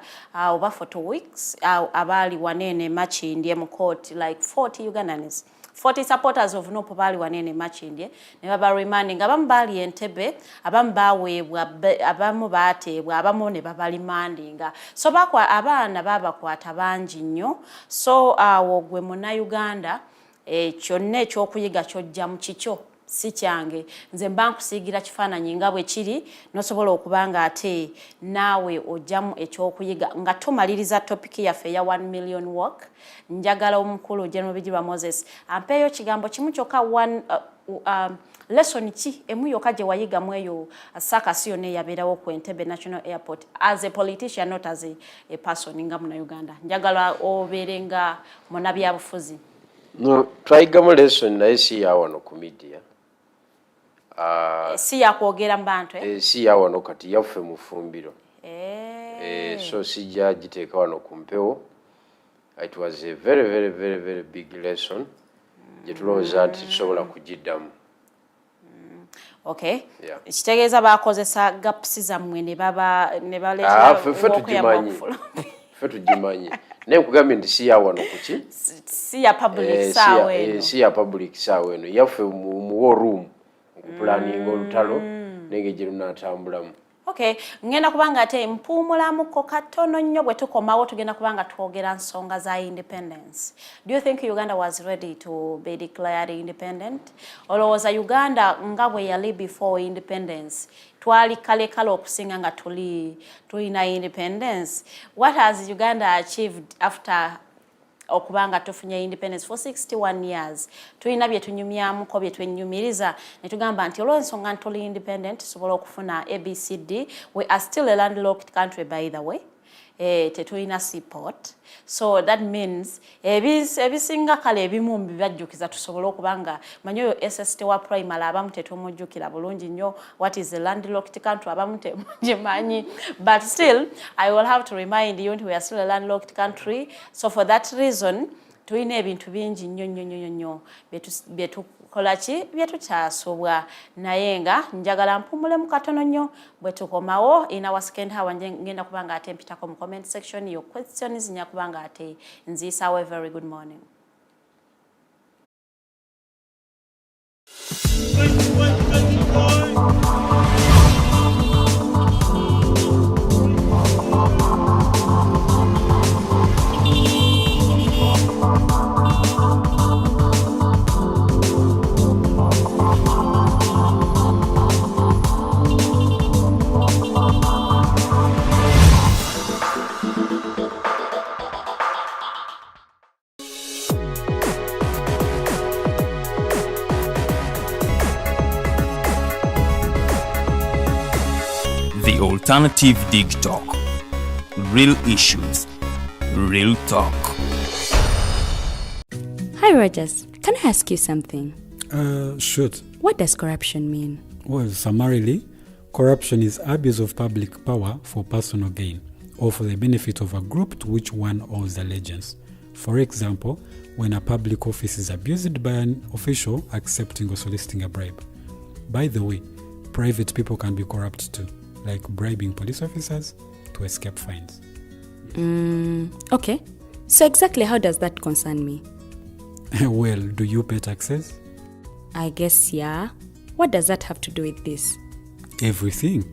over for 2 weeks abaali wanene machindye mu court like 40 Ugandans. 40 supporters of Nopo bali wanene machindye ne baba remanding abamu bali Entebbe abamu baweebwa abamu baatebwa abamu ne baba remandinga. So bakwa abaana babakwata bangi nnyo. So awo gwe muna Uganda kyonna ekyokuyiga kyojja mu kikyo si kyange nze mba nkusiigira kifaananyi nga bwe kiri nosobola okubanga ate naawe ojjamu ekyokuyiga nga tumaliriza topiki yaffe ya 1 million walk. Njagala omukulu General Bigirwa Moses ampeeyo kigambo kimu kyokka lesson ki emu yokka gye wayiga mu eyo sakasi yonna eyabeerawo ku Entebbe National Airport as a politician not as a person nga muna Uganda. Njagala obeere nga munabyabufuzi. No, twayigamu lesson naye si ya wano ku media. Si ya kwogera mu bantu si ya wano kati yaffe mu ffumbiro. So sijja giteeka wano ku mpewo. It was a very, very, very, very big lesson. Jetulowooza nti tusobola kugiddamu. Okay. Kitegeeza bakozesa gaps zammwe ne baleeta ffe tugimanyi. Ffe tugimanyi. Naye nkugambye nti si ya wano kuki? Si ya public saawa eno. Si ya public saawa eno. Yaffe mu war room. Planning olutalo nenge gye lunaatambulamu. Okay, ngenda kubanga ate mpumulamuko katono nnyo bwe tukomawo tugenda kubanga twogera nsonga za independence. Do you think Uganda was ready to be declared independent? Olowooza Uganda nga bwe yali before independence twali kale okusinga nga tulina independence? What has Uganda achieved after okubanga tufunye independence for 61 years? Tulina bye tunyumyamuko bye twenyumiriza ne tugamba nti olw'ensonga tuli independent tusobola okufuna ABCD. We are still a landlocked country, by the way. Tetulina seaport, so that means ebisinga kale ebimu byajjukiza tusobola okubanga manyoyo SST wa primary abamu tetumujjukira bulungi nnyo what is a landlocked country abamu temujimanyi, but still I will have to remind you we are still a landlocked country. So for that reason tulina ebintu bingi nnyo byetukola ki byetukyasobwa naye nga njagala mpumulemu katono nnyo bwe tukomawo in our second hour ngenda kubanga ate mpitako mu comment section your questions nya kubanga ate nziisawo a very good morning. The alternative Digitalk. Real issues, real talk. Hi Rogers, can I ask you something? Shoot. What does corruption mean? Well, summarily, corruption is abuse of public power for personal gain or for the benefit of a group to which one owes allegiance. For example, when a public office is abused by an official accepting or soliciting a bribe. By the way, private people can be corrupt too, like bribing police officers to escape fines. Okay. So exactly how does that concern me? Well, do you pay taxes? I guess, yeah. What does that have to do with this? Everything.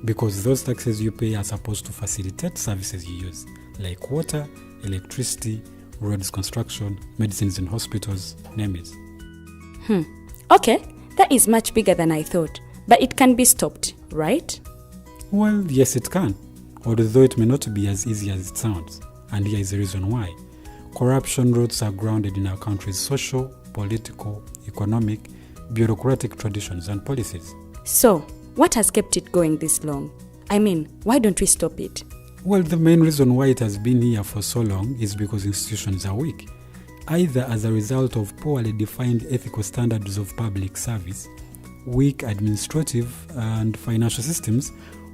Because those taxes you pay are supposed to facilitate services you use, like water, electricity, roads construction, medicines in hospitals, name it. Okay, that is much bigger than I thought. But it can be stopped, right? Well, yes, it can, although it may not be as easy as it sounds. And here is the reason why. Corruption roots are grounded in our country's social, political, economic, bureaucratic traditions and policies. So, what has kept it going this long? I mean, why don't we stop it? Well, the main reason why it has been here for so long is because institutions are weak, either as a result of poorly defined ethical standards of public service, weak administrative and financial systems,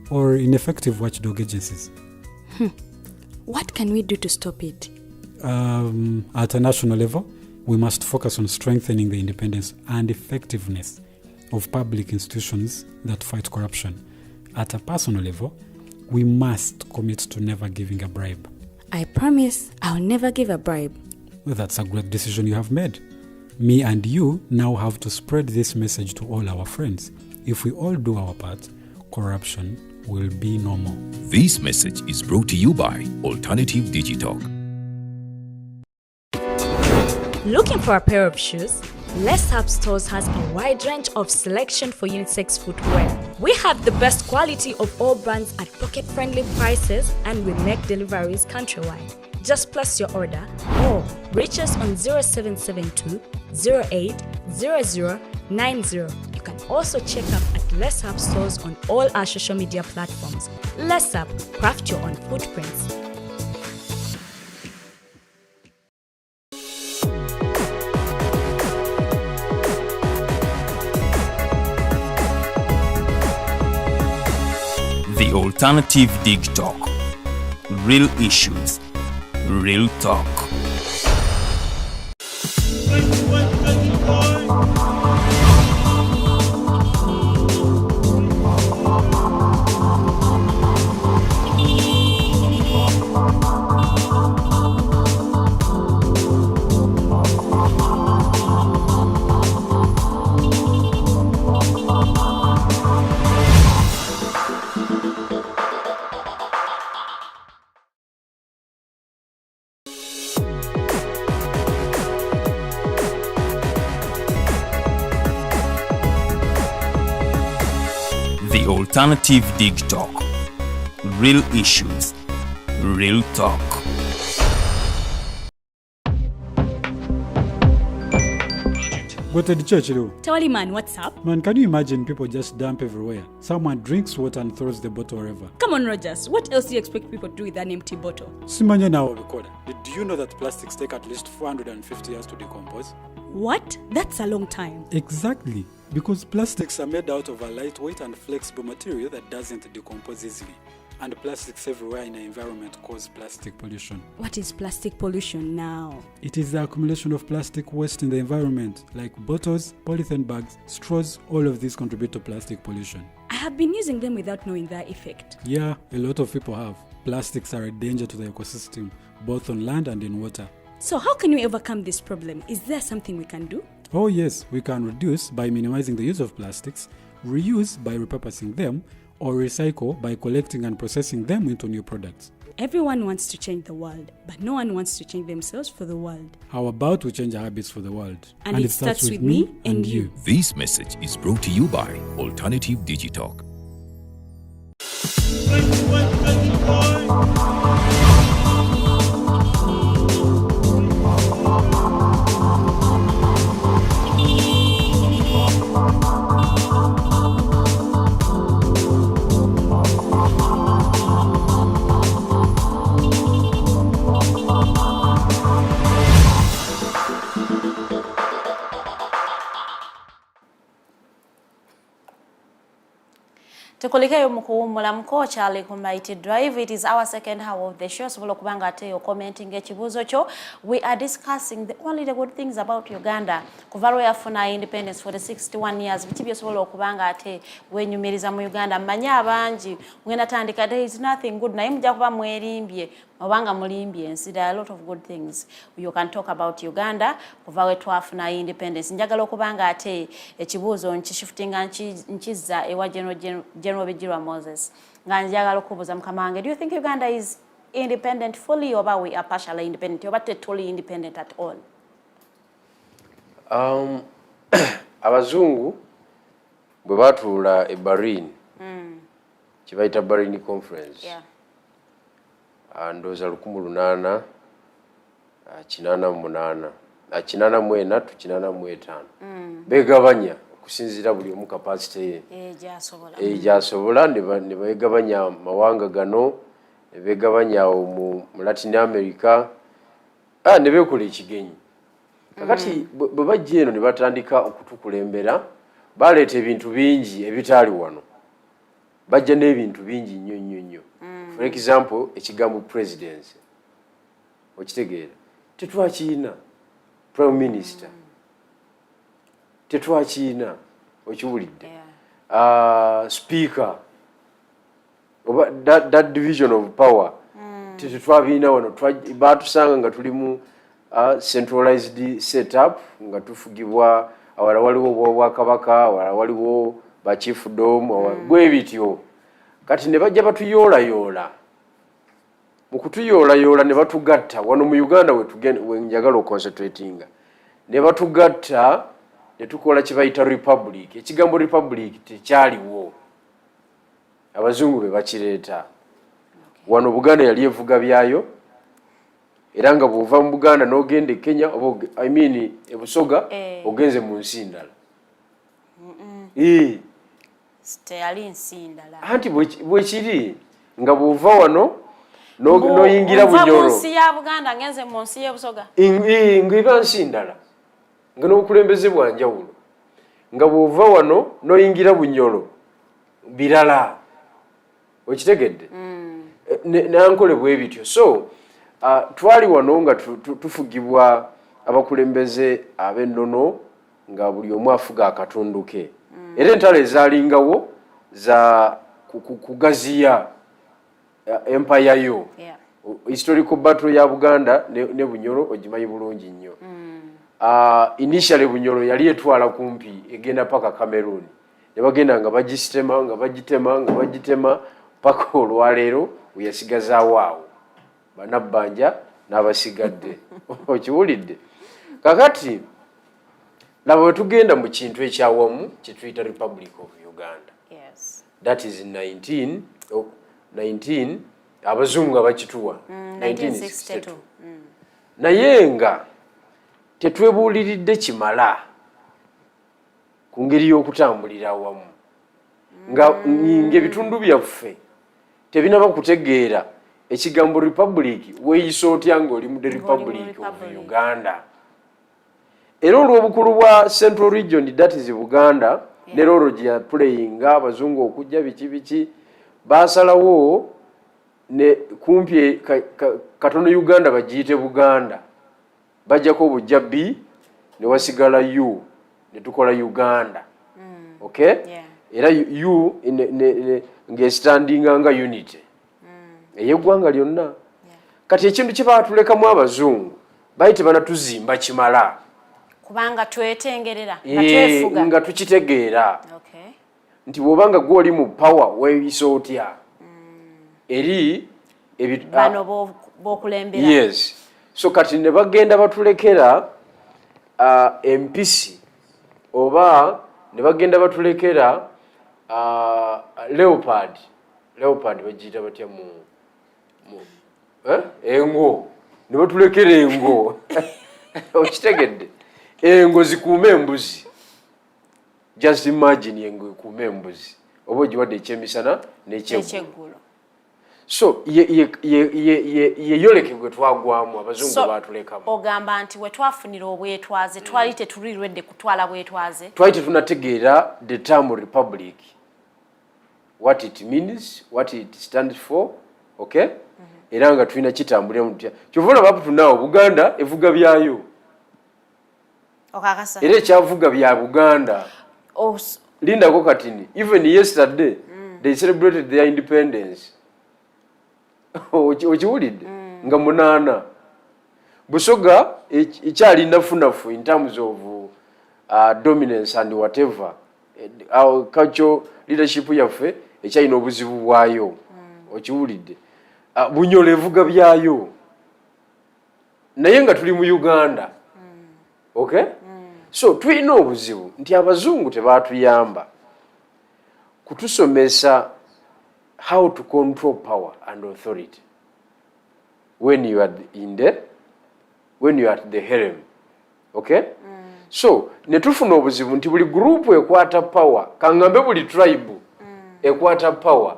or ineffective watchdog agencies. What can we do to stop it? At a national level, we must focus on strengthening the independence and effectiveness of public institutions that fight corruption. At a personal level, we must commit to never giving a bribe. I promise I'll never give a bribe. Well, that's a great decision you have made. Me and you now have to spread this message to all our friends. If we all do our part, corruption will be no more. This message is brought to you by Alternative Digitalk. Looking for a pair of shoes? Les Hub Stores has a wide range of selection for unisex footwear. We have the best quality of all brands at pocket-friendly prices, and we make deliveries countrywide. Just place your order or reach us on 0772 08 0090. You can also check up at Les Hub Stores on all our social media platforms. Les Hub, craft your own footprints. The alternative Digitalk. Real issues, real talk. The Alternative Digitalk. Real issues, real talk. Go to the church, though. Tawali man, what's up? Man, can you imagine people just dump everywhere? Someone drinks water and throws the bottle wherever. Come on, Rogers. What else do you expect people to do with an empty bottle? Simanya now, recorder. Did you know that plastics take at least 450 years to decompose? What? That's a long time. Exactly. Because plastics are made out of a lightweight and flexible material that doesn't decompose easily. And plastics everywhere in the environment cause plastic pollution. What is plastic pollution now? It is the accumulation of plastic waste in the environment, like bottles, polythene bags, straws. All of these contribute to plastic pollution. I have been using them without knowing their effect. Yeah, a lot of people have. Plastics are a danger to the ecosystem, both on land and in water. So how can we overcome this problem? Is there something we can do? Oh yes, we can reduce by minimizing the use of plastics, reuse by repurposing them, or recycle by collecting and processing them into new products. Everyone wants to change the world, but no one wants to change themselves for the world. How about we change our habits for the world? And it starts with me and you. This message is brought to you by Alternative Digitalk. Tukulikeyo mukuwumula mkocha ku Mighty Drive. It is our second hour of the show. Sobola kubanga ate yo commenting ekibuzo kyo. We are discussing only the good things about Uganda. Kuvalo yafuna independence for the 61 years. Bitibyo sobola okubanga ate wenyumiriza mu Uganda. Manya abanji mwena tandika there is nothing good. Na imujja kuba mwerimbye. Mabanga mulimbye. There are a lot of good things you can talk about Uganda. Kuvawe twafuna independence. Njagala okubanga ate ekibuzo nchishiftinga nchiza ewa General Bigirwa Moses. Njagala okubuza mkamange. Do you think Uganda is independent fully, or we are partially independent, or totally independent at all? Abazungu bwe batuula e Berlin, kibayita Berlin Conference. Yeah. Ndowooza 1888 begabanya okusinziira buli omu kapasite ye egyasobola ne begabanya mawanga gano, ne begabanya mu Latin America, ne beekola ekigenyi. Kakati bwe bajja eno ne batandika okutukulembera, baleeta ebintu bingi ebitaali wano, bajja n'ebintu bingi nnyo. For example, ekigambo presidency okitegeera tetwakiina, prime minister tetwakiina, okiwulidde, speaker oba that division of power tetwabiina wano. Batusanga nga tuli mu centralized setup, nga tufugibwa awala waliwo obwakabaka, awala waliwo ba chief dome, bwe bityo. Kati ne bajja batuyoolayoola. Mu kutuyoolayoola ne batugatta wano mu Uganda we njagala concentratinga. Ne batugatta ne tukola kibayita republic. Ekigambo republic tekyaliwo. Abazungu be bakireeta. Wano Buganda yali evuga byayo. Era nga bw'ova mu Buganda n'ogenda e Kenya, e Busoga, ogenze mu nsi ndala. Teyali nsi ndala. Anti bwe kiri nga bw'ova wano n'oyingira Bunyoro. Mu nsi ya Buganda ngenze mu nsi y'e Busoga. Ng'iba nsi ndala. Nga n'obukulembeze bwa njawulo. Nga bw'ova wano n'oyingira Bunyoro birala. Okitegedde? Nankole bwe bityo. So twali wano nga tufugibwa abakulembeze ab'ennono nga buli omu afuga akatundu ke. Era entalo ezaalingawo za kugaziya empire yo. Historical battle ya Buganda ne Bunyoro ogimanyi bulungi nnyo. Initially Bunyoro yali etwala kumpi egenda paka Cameroon. Ne bagenda nga bagitema paka olwaleero weyasigazaawo awo. Banabbanja n'abasigadde. Okiwulidde? Kakati laba we tugenda mu kintu ekyawamu kye tuyita Republic of Uganda. Yes. that is 19 abazungu abakituwa 1962 naye nga tetwebuuliridde kimala ku ngeri y'okutambulira awamu ng'ebitundu byaffe tebinaba kutegeera ekigambo republic weeyisa otya ng'oli mu the republic of Uganda. Era olw'obukulu bwa Central Region, that is Buganda, ne rolo gye playing abazungu okujja biki baasalawo ne kumpi katono Uganda bagiyite Buganda, bajjako obujja B ne wasigala U ne tukola Uganda. Okay? Era U ng'estandinga nga unity ey'eggwanga lyonna. Kati ekintu kye baatulekamu abazungu bayite banatuzimba kimala kubanga twetengerera nga tukitegeera nti bw'obanga gw'oli mu power weeyisa otya eri bano b'okulembera. Yes. So kati ne bagenda batulekera empisi oba ne bagenda batulekera leopard bagiyita batya mu engo ne batulekera engo okitegedde engo zikuuma embuzi. Just imagine engo ekuuma embuzi oba ogiwadde ekyemisana n'ekyeggulo. So yeyoleke gwe twagwamu abazungu baatulekamu. Ogamba nti we twafunira obwetwaze twali tetulirwedde kutwala bwetwaze, twali tetunategeera the term republic, what it means, what it stands for. Okay? Era nga tulina kitambulira mu tutya kyovula baputunaawo Buganda evuga byayo okakasa era ekyavuga bya Buganda. Lindako katini even yesterday they celebrated their independence. Okiwulidde nga munaana Busoga ekyali nafunafu in terms of dominance and whatever our cultural leadership yaffe ekyalina obuzibu bwayo. Okiwulidde Bunyolo evuga byayo naye nga tuli mu Uganda. Okay? So tulina obuzibu nti abazungu tebaatuyamba kutusomesa how to control power and authority when you are at the helm. Okay? So netufuna obuzibu nti buli group ekwata power kangambe buli tribe ekwata power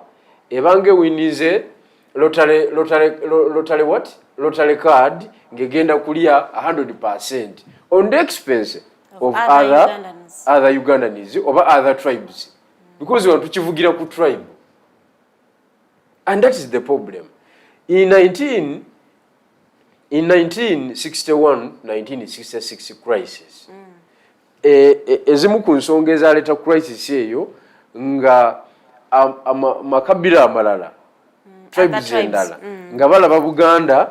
ebange winize lottery card ngegenda kulia 100% on the expense of other Ugandans or other tribes because we want to chivugira ku tribe. And that is the problem. In 1961-1966 crisis, ezimu ku nsonga ezaleeta crisis eyo nga makabira amalala tribes endala nga balaba Buganda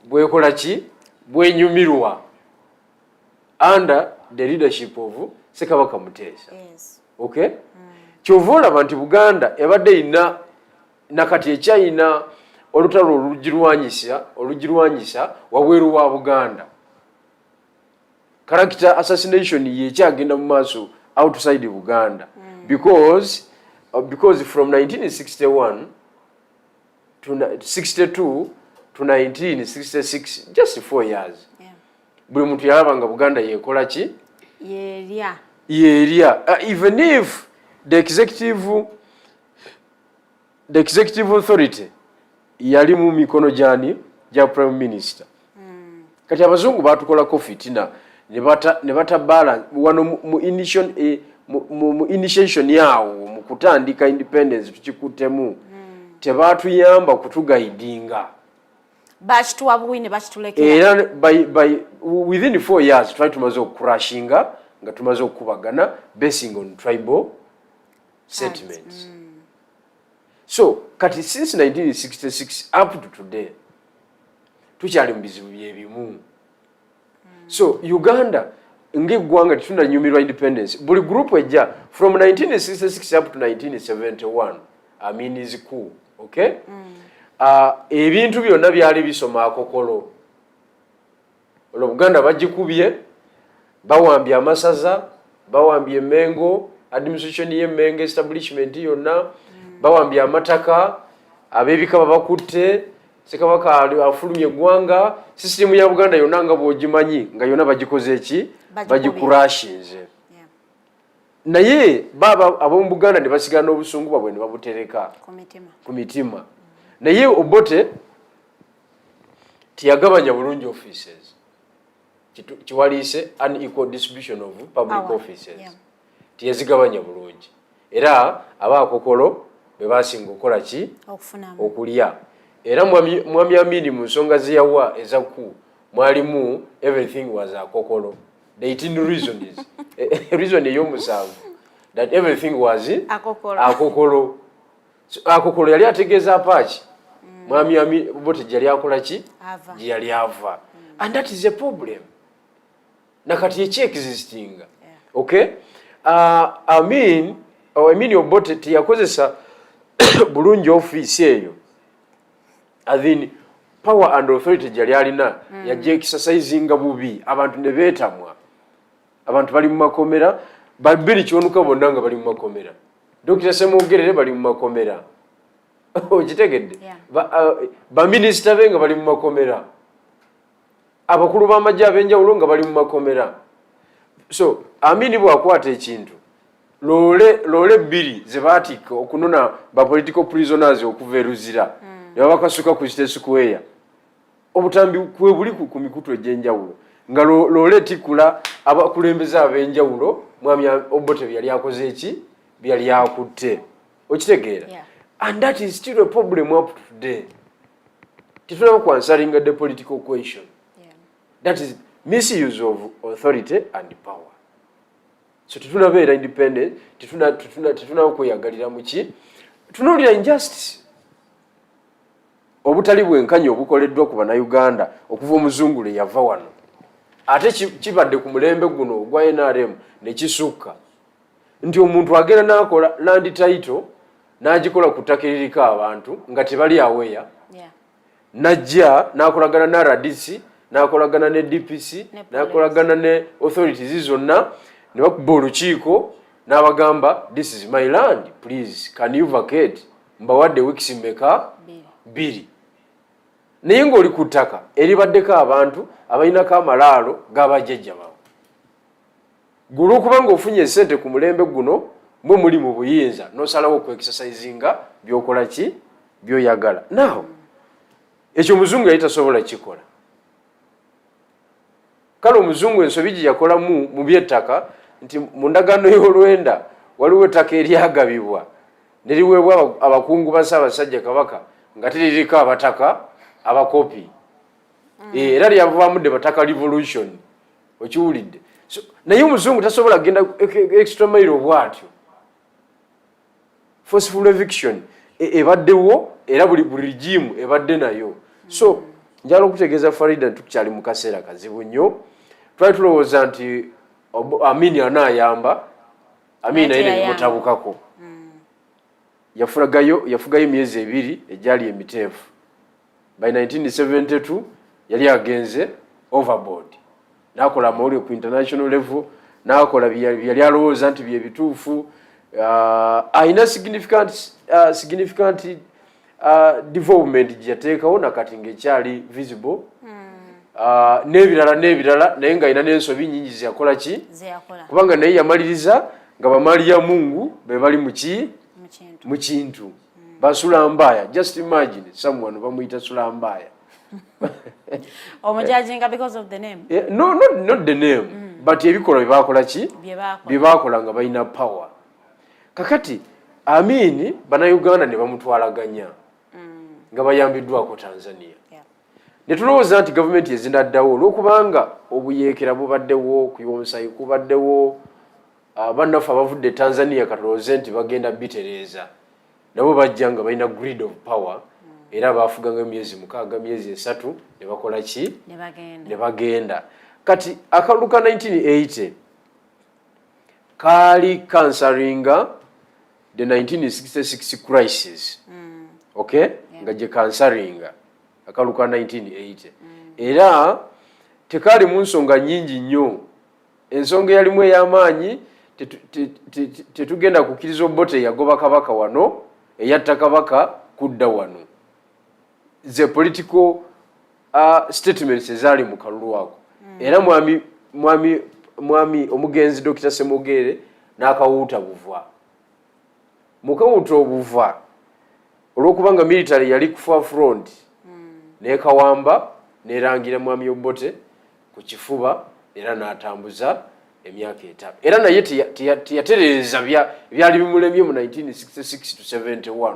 bwekola ki bwenyumirwa under the leadership of Ssekabaka Muteesa. Okay? Kyova olaba nti Buganda ebadde ina nakati ekyayina olutalo olugirwanyisa wabweru wa Buganda. Character assassination yekyagenda mu maaso outside Buganda because from 1961 to 62 to 1966 just 4 years. Buli muntu yalabanga Buganda yekola ki yeerya even if the executive authority yali mu mikono jani ja prime minister. Kati abazungu batukolako fitina ne bata balance wano mu initiation yawo mu kutandika independence tukikutemu tebatuyamba kutugaidinga bachituwa buwine bachitulekera era by within 4 years try tumaze okurashinga nga tumaze okubagana basing on tribal settlements. So kati since 1966 up to today tukyali mu bizibu byebimu. So Uganda ng'eggwanga tunanyumirwa independence buli group ejja from 1966 up to 1971 I mean is cool. Okay? Ebintu byonna byali bisoma akokolo. Oluganda bagikubye bawambye amasaza bawambye Mengo administration y'Emmengo establishment yonna bawambye amataka abebikaba bakutte Ssekabaka afulumye eggwanga sisitemu ya Buganda yonna nga bw'ogimanyi nga yonna bagikoze eki bagikurashinze naye baba ab'omu Buganda ne basigala n'obusungu bwabwe ne babutereka ku mitima naye Obote tiyagabanya bulungi offices kiwaliise unequal distribution of public offices tiyazigabanya bulungi era abaakokolo be basinga okukola ki okulya era mwami Amini mu nsonga ze yawa ezaku mwalimu everything was akokolo the 18 reasons reason ey'omusanvu that everything was akokolo akokolo yali ategeeza paaki mwami Amini Obote yali akola ki yali ava and that is a problem nakati echi existing okay I mean Obote tiyakozesa bulungi office eyo adhini power and authority jali alina yaje exercising bubi abantu ne betamwa abantu bali mu makomera babiri kyonuka bonnanga bali mu makomera Dr. Semogerere bali mu makomera okitegedde ba minister benga bali mu makomera abakulu b'amajja abenjawulo nga bali mu makomera so Amini bwakwata ekintu lole bbiri ze batika okunona ba political prisoners okuveruzira ne bakasuka ku State Square obutambi kwe buli ku mikutu egyenjawulo nga lole tikula abakulembeza abenjawulo mwami Obote yali akoze eki byali yakutte okitegeera and that is still a problem up to today tituna ku answering the political question that is misuse of authority and power so tituna beera independent tituna okweyagalira muki tunulira injustice obutali bwenkanye obukoleddwa ku bannayuganda okuva omuzungu le yava wano ate kibadde ku mulembe guno ogwa NRM ne kisukka nti omuntu agenda n'akola land title n'agikola ku ttaka eririko abantu nga tebali aweya najja n'akolagana na RDC n'akolagana ne DPC n'akolagana ne authorities zonna ne bakuba olukiiko n'abagamba this is my land please can you vacate mbawadde weeks mmeka 2 naye ng'oli ku ttaka eribaddeko abantu abalinako amalaalo g'abajjajja baabwe gulu okubanga ofunye esente ku mulembe guno mwe muli mu buyinza n'osalawo okwekisasayizinga by'okola ki by'oyagala naw ekyo omuzungu yali tasobola kikola kale omuzungu ensobi gye yakola mu by'ettaka nti mu ndagaano y'olwenda waliwo ettaka eryagabibwa ne liweebwa abakungu ba Ssaabasajja Kabaka nga teririko abataka abakopi era lyavaamu de bataka revolution okiwulidde so naye omuzungu tasobola kugenda extra mile obwatyo forceful eviction ebaddewo era buli regime ebadde nayo so njala okutegeeza Farida tukyali mu kaseera kazibu nnyo twali tulowooza nti Amini anaayamba Amini naye mutabukako yafugayo emyezi 2 egyali emiteefu by 1972 yali agenze overboard n'akola amawulire ku international level n'akola byali alowooza nti bye bituufu ayina significant development gyateekawo nakati ng'ekyali visible n'ebirala naye ng'ayina n'ensobi nnyingi zeyakola ki kubanga naye yamaliriza nga bamaliyamungu be bali mu kintu basulambaya just imagine someone bamuyita sulambaya omujajinga because of the name no not the name but ebikola byebakola ki byebakola nga balina power kakati Amini bannayuganda ne bamutwalaganya nga bayambiddwako Tanzania ne tulowooza nti gavumenti ezinaddawo olw'okubanga obuyeekera bubaddewo kuyiwa omusayi kubaddewo bannaffe abavudde Tanzania katulowooze nti bagenda bitereeza nabo bajja nga balina grid of power era baafuganga emyezi 6 myezi 3 ne bakola ki ne bagenda kati akalulu ka 1980 kaali kansaringa the 1966 crisis okay nga gye kansaringa akalulu ka 1980 era tekaali mu nsonga nnyingi nnyo ensonga eyalimu ey'amaanyi tetugenda kukkiriza Obote yagoba kabaka wano eyatta kabaka kudda wano. The political statements ezaali mu kalulu ako. Era mwami omugenzi Dr. Semogere n'akawuuta buva. Mukawuuta obuva olw'okubanga military yali ku forefront n'ekawamba n'erangira mwami Obote ku kifuba era n'atambuza emyaka 5. Era naye teyatereeza byali bimulemye mu 1966 to 71.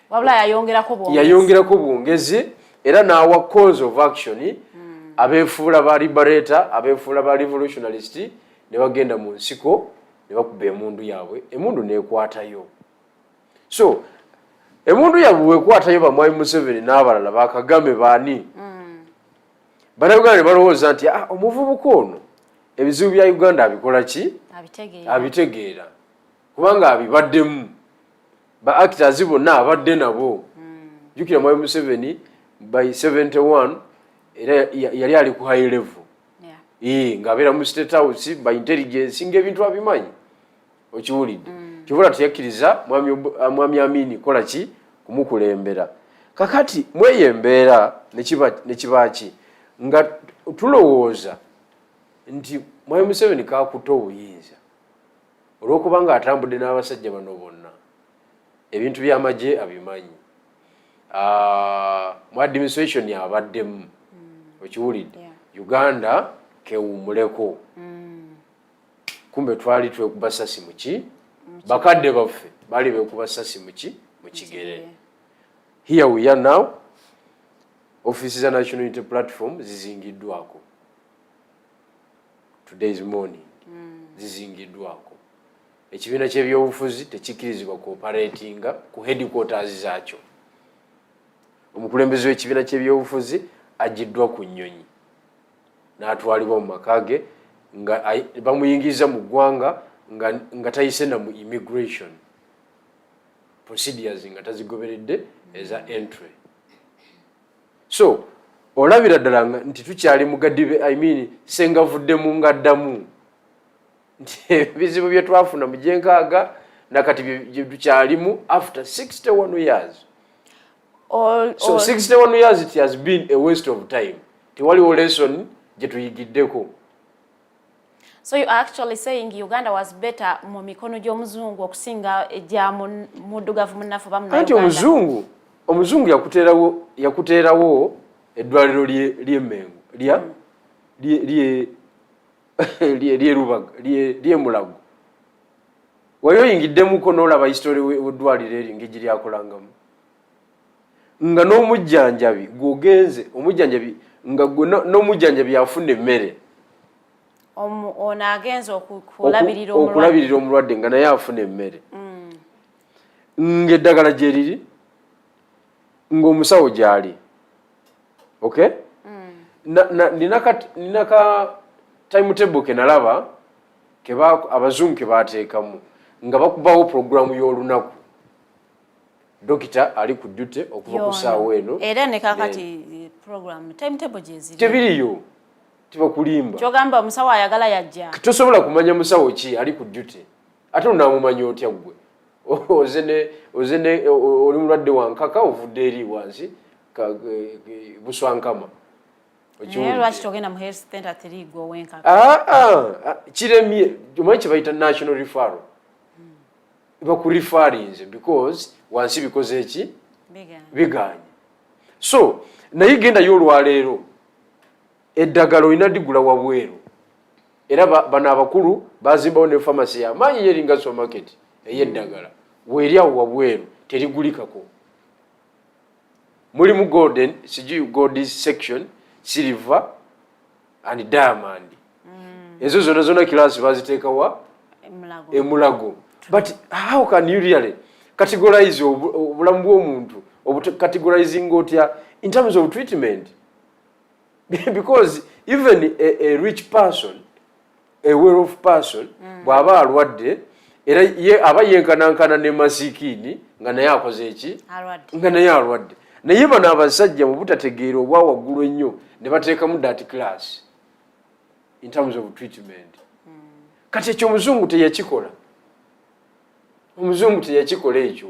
Wabula yayongerako bwongezi era n'awa cause of action abeefuula ba liberator, abeefuula ba revolutionalist ne bagenda mu nsiko ne bakuba emundu yaabwe, emundu n'ekwatayo. So emundu yaabwe wekwatayo bamwami Museveni n'abalala bakagame baani bannayuganda ne balowooza nti omuvubuka ono ebizibu bya Uganda abikola ki? Abitegeera kubanga abibaddemu ba actors bonna abadde nabo. Jukira mwami Museveni by 71 era yali ali ku high level ng'abeera mu State House by intelligence ng'ebintu abimanyi okiwulidde. Kivula teyakkiriza mwami Amini kola ki? Kumukulembera. Kakati mweyembeera ne kiba ki? Nga tulowooza nti mwami Museveni kaakuta obuyinza olw'okubanga atambudde n'abasajja bano bonna ebintu by'amagye abimanyi. Mu administration yabaddemu okiwulidde. Uganda kewummuleko. Kumbe twali twekuba ssasi mu ki? Bakadde baffe baali beekuba ssasi mu ki? Mu kigere. Here we are now. Offices za National Unity Platform zizingiddwako. Today's morning. Zizingiddwako. Ekibiina ky'ebyobufuzi tekikkirizibwa cooperatinga ku headquarters zaakyo. Omukulembeze w'ekibiina ky'ebyobufuzi agiddwa ku nnyonyi n'atwalibwa mu makage nga bamuyingiza mu ggwanga nga tayise na mu immigration procedures nga tazigoberedde eza entry. So olabira ddala nti tukyali mugadibe sengavuddemu ngaddamu nti ebizibu bye twafuna mu gyenkaaga nakati bye tukyalimu after 61 years. So 61 years it has been a waste of time. Tewaliwo lesson gye tuyigiddeko. So you are actually saying Uganda was better mu mikono gy'omuzungu okusinga egya muddugavu munnafu bamu na Uganda. Anti omuzungu yakuteerawo eddwaliro ly'Emmengo ly'Emulago. Wayoyingiddemu n'olaba history w'eddwaliro eryo ng'egi lyakolangamu. Nga n'omujjanjabi gwogenze omujjanjabi nga n'omujjanjabi afuna emmere. Ono agenze okulabirira omulwadde nga naye afuna emmere. Ng'eddagala gye liri ng'omusawo gy'ali. Okay? Nina ka timetable ke nalaba abazungu ke baateekamu nga bakubawo programu y'olunaku. Dokita ali ku duty okuva ku ssaawa eno. Era ne kakati program timetable gye ziri. Tebiriyo. Tibakulimba. Kyogamba omusawo ayagala yajja. Tosobola kumanya musawo ki ali ku duty. Ate unaamumanyi otya gwe. Ozene oli mulwadde wankaka ovudde eri wansi buswankama. Naye lwaki togenda mu health center teriigwa owenkaka? Kiremye omanyi kye bayita national referral. Bakurifarinze because wansi bikoze eki? Biganye. So naye genda y'olwaleero eddagala olina digula wabweru. Era bano abakulu bazimbawo ne pharmacy y'amaanyi yeringa supermarket ey'eddagala. Weeryawo wabweru terigulikako. Mulimu golden, gold section, silver and diamond. Ezo zona kilasi baziteekawa Emulago. But how can you really categorize obulamu bw'omuntu categorizing otya in terms of treatment? Because even a rich person, a well-off person, bw'aba alwadde era aba yenkanankana ne masikini nga naye akoze eki? Nga naye alwadde. Naye bano abasajja mu butategeera obwa waggulu ennyo ne bateekamu that class in terms of treatment. Kati ekyo omuzungu teyakikola. Omuzungu teyakikola ekyo.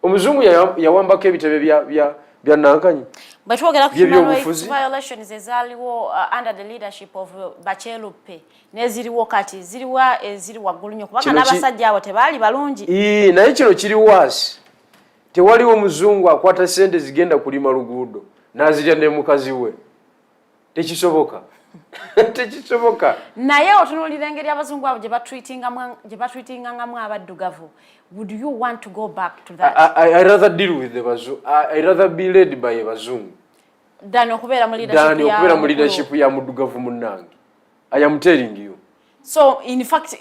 omuzungu yawambako ebitebe bya nankanyi but twogera ku human rights violations ezaliwo under the leadership of Bachelupe neziriwo kati ziriwa eziri waggulu nnyo kubanga n'abasajja abo tebaali balungi naye kino kiri waasi tewaliwo muzungu akwata sente zigenda kulima luguudo n'azirya ne mukazi we tekisoboka tekisoboka naye otunuulira engeri abazungu abo gye batweetingangamu abaddugavu. Would you want to go back to that? I rather deal with the Bazungu. I rather be led by a Bazungu than okubera mu leadership ya muddugavu munnange. I am telling you. So in fact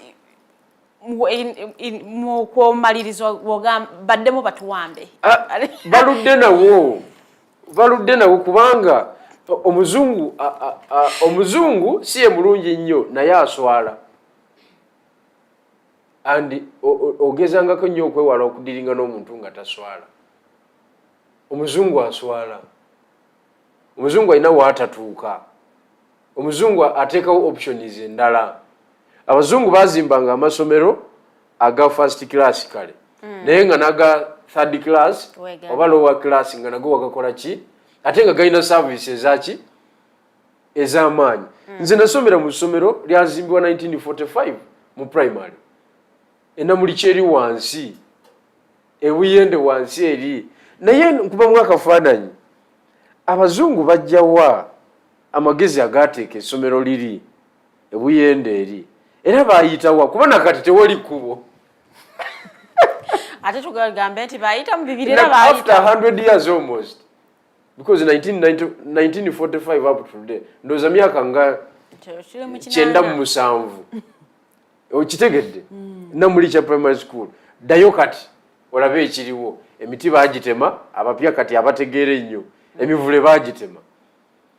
mu kwomalirizo baddemu batuwambe baludde nawo kubanga omuzungu si ye mulungi nnyo naye aswala and ogezangako nnyo okwewala okudiringa n'omuntu nga taswala. Omuzungu aswala, omuzungu alina waatatuuka, omuzungu ateekawo options endala. Abazungu bazimbanga amasomero aga first class kale naye nga naga third class oba lower class nga nago wagakola ki ate nga galina services ezaki ez'amaanyi. Nze nasomera mu ssomero lyazimbibwa 1945 mu primary enamuliki eri wansi ebuyende wansi eri naye nkuba mu akafaananyi abazungu bajjawa amagezi agaateeka essomero liri ebuyende eri era bayitawa kuba nakati tewali kkubo ate tugambe nti bayita mu bibiri era bayita after 100 years almost because 1945 up to today ndoza myaka nga 97 okitegedde namuli primary school dayo kati olabe ekiriwo emiti bagitema abapya kati abategeere nnyo emivule bagitema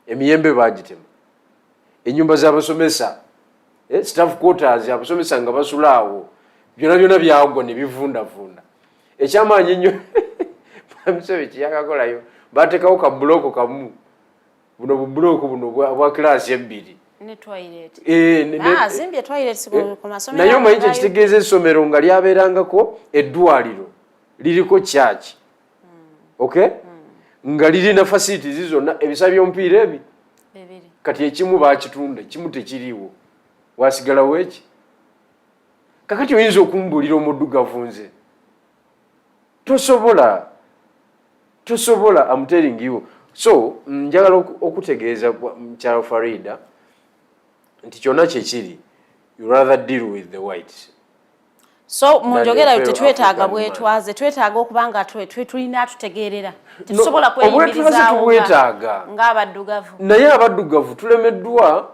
emiyembe bagitema ennyumba z'abasomesa staff quarters abasomesa nga basulaawo byonna byagwa ne bivundavunda ekyamaanyi ennyo Musebe kiyakakolayo bateekawo ka buloko kamu buno bubuloko buno bwa class ebbiri ne toilet zimbye toilet ku masomero naye omanyi kitegeeza essomero nga lyabeerangako eddwaliro liriko church okay nga lirina facilities zonna ebisa by'omupiira ebi kati ekimu bakitunda ekimu tekiriiwo wasigalawo eki kakati oyinza okumbulira omuddugavu nze tosobola I'm telling you. So njagala okutegeeza mukyala Farida nti kyonna kyekiri you rather deal with the whites. So munjogera tetwetaaga bwetwaze twetaaga okubanga tulina tutegeerera tetusobola kweyimirizaawo ng'abaddugavu naye abaddugavu tulemeddwa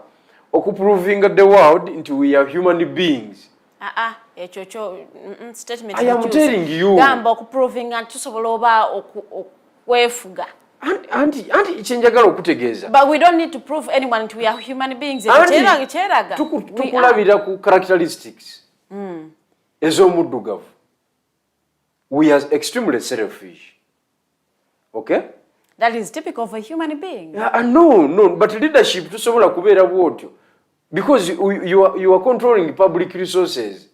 okuprovinga the world nti we are human beings. Ekyo statement I am telling you gamba okuprovinga tusobola oba okwefuga anti kyenjagala okutegeeza but we don't need to prove anyone to we are human beings kyeraga tukulabira ku characteristics ez'omuddugavu we are extremely selfish. Okay, that is typical of a human being. No but leadership tusobola kubeera bwotyo because you are controlling public resources.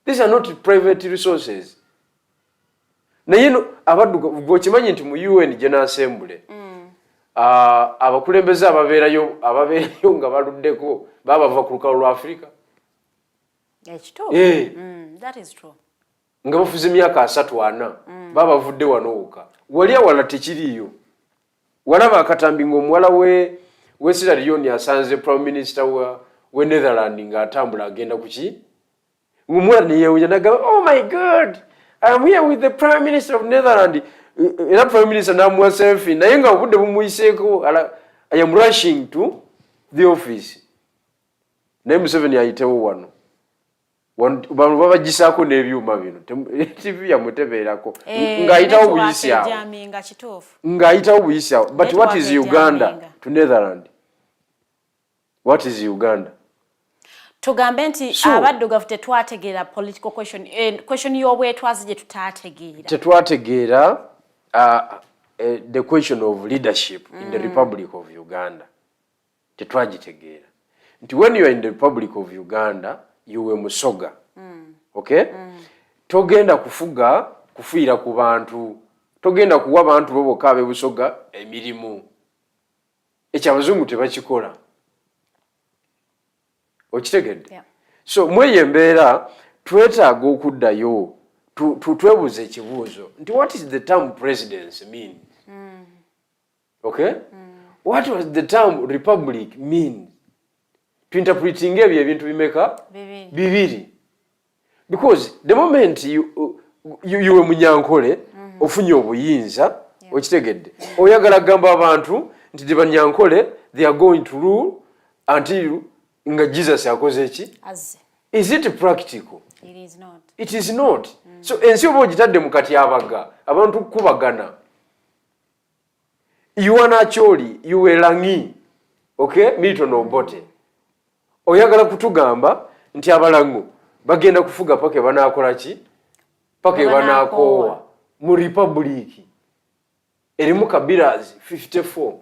These are not private resources. Naye abaddugavu bw'okimanyi nti mu UN General Assembly abakulembeze ababeerayo nga baluddeko bava ku lukalu lwa Africa. That is true. Nga bafuze emyaka 3-4 bavudde wano wokka wali awala tekiriiyo. Walaba akatambi ng'omuwala we Sierra Leone asanze Prime Minister we Netherlands ng'atambula agenda ku ki ng'omuwala ne yeewunya n'agamba oh my God I'm here with the Prime Minister of Netherlands. Era Prime Minister n'amuwa selfie naye nga obudde bumuyiseeko I am rushing to the office. Naye Museveni ayitewo wano bano babagisaako n'ebyuma bino TV yamutebeerako ng'ayitawo buyisi awo ng'ayitawo buyisi awo. But what is Uganda to Netherlands? What is Uganda? Tugambe nti abaddugavu tetwategeera political question y'obwetwazi gye tetwategeera the question of leadership in the Republic of Uganda tetwagitegeera nti when you are in the Republic of Uganda you were musoga. Okay, togenda kufuga kufiira ku bantu togenda kuwa bantu bo bokka ab'ebusoga emirimu ekyabazungu tebakikola okitegedde so mweyo embeera twetaaga okuddayo twebuuza ekibuuzo nti what is the term presidency mean okay what was the term republic mean tuinterpreting ebyo ebintu bimeka bibiri because the moment you munyankole ofunye obuyinza okitegedde oyagala gamba abantu nti Banyankole they are going to rule until nga Jesus akoze eki is it practical it is not so ensi oba ogitadde mu katyabaga abantu kubagana Yuana Choli Yuelangi okay Miliion Obote oyagala kutugamba nti abalango bagenda kufuga pake banakola ki pake banakowa mu republic erimu kabiras 54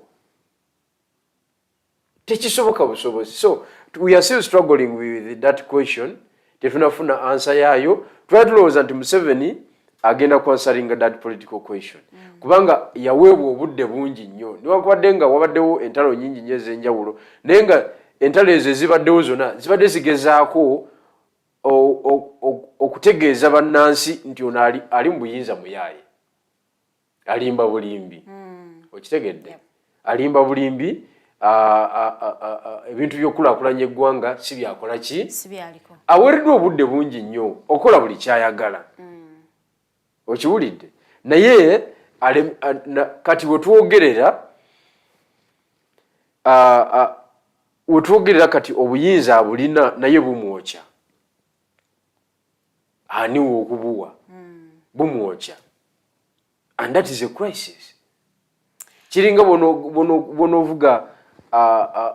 tekisoboka busobozi so we are still struggling with that question tetunafuna answer yayo twatulowooza nti Museveni agenda kuansaringa that political question kubanga yaweebwa obudde bungi nnyo niwakubadde nga wabaddewo entalo nyingi nnyo ez'enjawulo naye nga entalo ezo ezibaddewo zonna zibadde zigezaako okutegeeza bannansi nti ono ali mu buyinza muyaaye alimba bulimbi okitegedde alimba bulimbi ebintu by'okulaakulanya eggwanga si byakola ki aweereddwa obudde bungi nnyo okola buli kyayagala okiwulidde naye kati wetwogerera kati obuyinza abulina naye bumwokya aniwo okubuwa bumwokya and that is a crisis kiringa bonovuga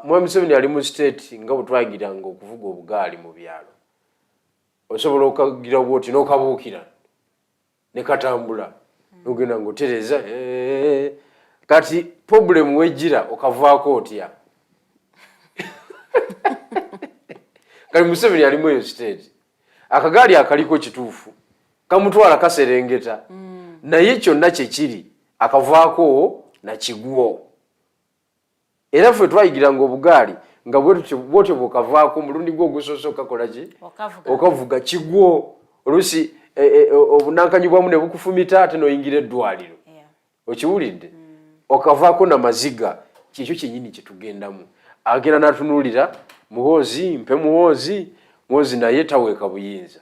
Mwami Museveni ali mu state nga bwetwayigiranga okuvuga obugaali mu byalo osobola okagira bwoti n'okabuukira ne katambula ogenda ng'otereza kati problem wejjira okavaako otya kali Museveni ali mu eyo state akagaali akaliko kituufu kamutwala kaserengeta naye kyonna kyekiri akavaako na kigwo era ffe twayigiranga obugaali nga bwotyo bwokavaako omulundi gwo ogusoosoka kakola ki okavuga kigwo oluusi obunankanyi bwamu ne bukufumita ate n'oyingira eddwaliro okiwulidde okavaako na maziga kyekyo kyennyini kyetugendamu agenda n'atunuulira muhoozi mpe muhoozi naye taweeka buyinza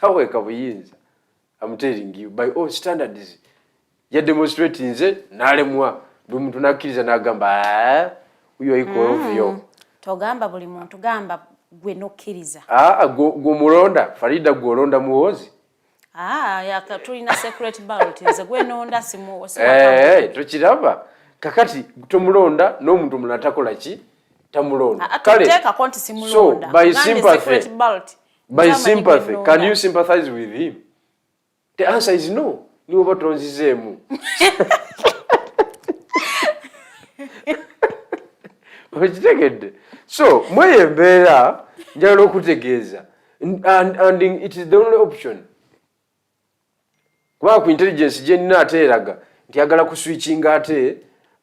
taweeka buyinza I'm telling you by all standards ya demonstrate nze n'alemwa buli muntu n'akkiriza n'agamba uyo ikoovyo togamba buli muntu gamba gwe nokkiriza gw'omulonda Farida gw'olonda muhoozi tulina secret ballot nze gwe nonda tokiraba kakati tomulonda n'omuntu omulala takola ki tamulonda teekako nti simulonda by sympathy can you sympathize with him the answer is no niwo batonzizeemu okitegedde so mweyo embeera njagala okutegeeza and it is the only option kubanga ku intelligence gye nina ate eraga nti agala kuswitchinga ate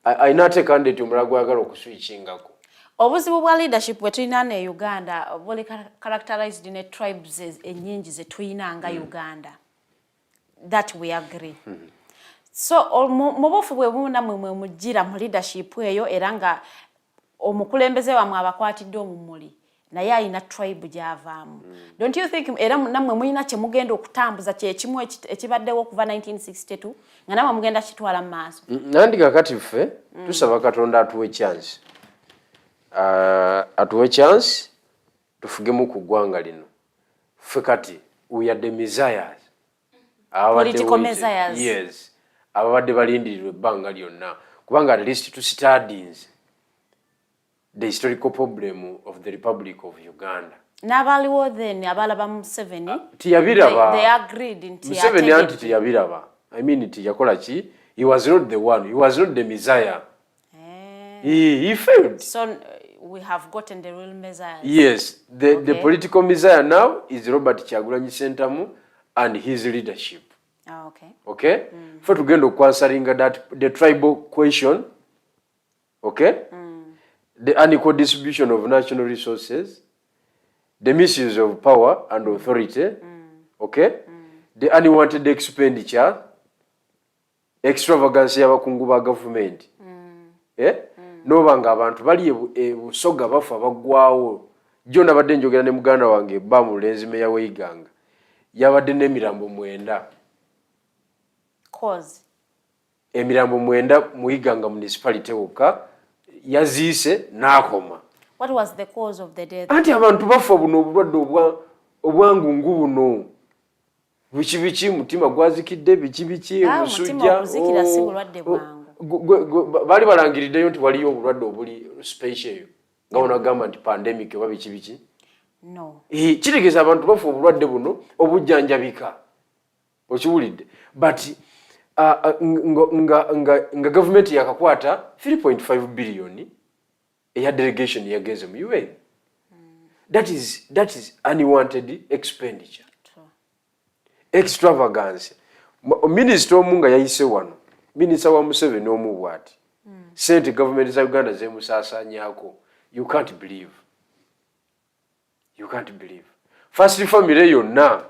ayina ate candidate omulala gwagala okuswitchingako obuzibu bwa leadership bwe tulina ne Uganda buli characterized ne tribes ennyingi ze tulina nga Uganda that we agree so mu bufu bwe buna mwe mujjira mu leadership eyo era nga omukulembeze wamwe abakwatidde omumuli naye alina tribe gy'avaamu don't you think era namwe mulina kye mugenda okutambuza kyekimu ekibaddewo okuva 1962 nga namwe mugenda kitwala mu maaso nandi kakati ffe tusaba Katonda atuwe chance tufugemu ku ggwanga lino ffe kati we are the messiahs political messiahs yes ababadde balindirirwa ebbanga lyonna kubanga at least tustudies the historical problem of the Republic of Uganda. N'abaliwo then abalaba Museveni tiyabiraba they agreed nti Museveni anti tiyabiraba I mean tiyakola ki he was not the one he was not the messiah he failed so we have gotten the real messiah yes the political messiah now is Robert Kyagulanyi Ssentamu and his leadership. Okay. Okay? For to get to answering that the tribal question, okay? The unequal distribution of national resources, the misuse of power and authority, okay? The unwanted expenditure, extravagance y'abakungu ba government. Nobanga abantu bali ebusoga bafa bagwawo. Jona badde njogera ne muganda wange bamulenzi meya weiganga. Yabadde n'emirambo 9. Cause emirambo 9 muiganga municipality wokka yaziise n'akoma. What was the cause of the death? Anti abantu bafa buno obulwadde obwangungu buno. Biki mutima gwazikidde biki musujja. Mutima okuzikira si bulwadde bwangu. Bali balangiriddeyo nti waliyo obulwadde obuli special nga onagamba nti pandemic oba biki. No. Kitegeeza abantu bafa obulwadde buno obujjanjabika. Okiwulidde. But nga government yakakwata 3.5 billion eya delegation yageze mu UN. That is unwanted expenditure. True. Extravagance. Minister omunga yayise wano. Minister wa Museveni omu bwati. Sente government za Uganda zemusasanyako. You can't believe. You can't believe. First family yonna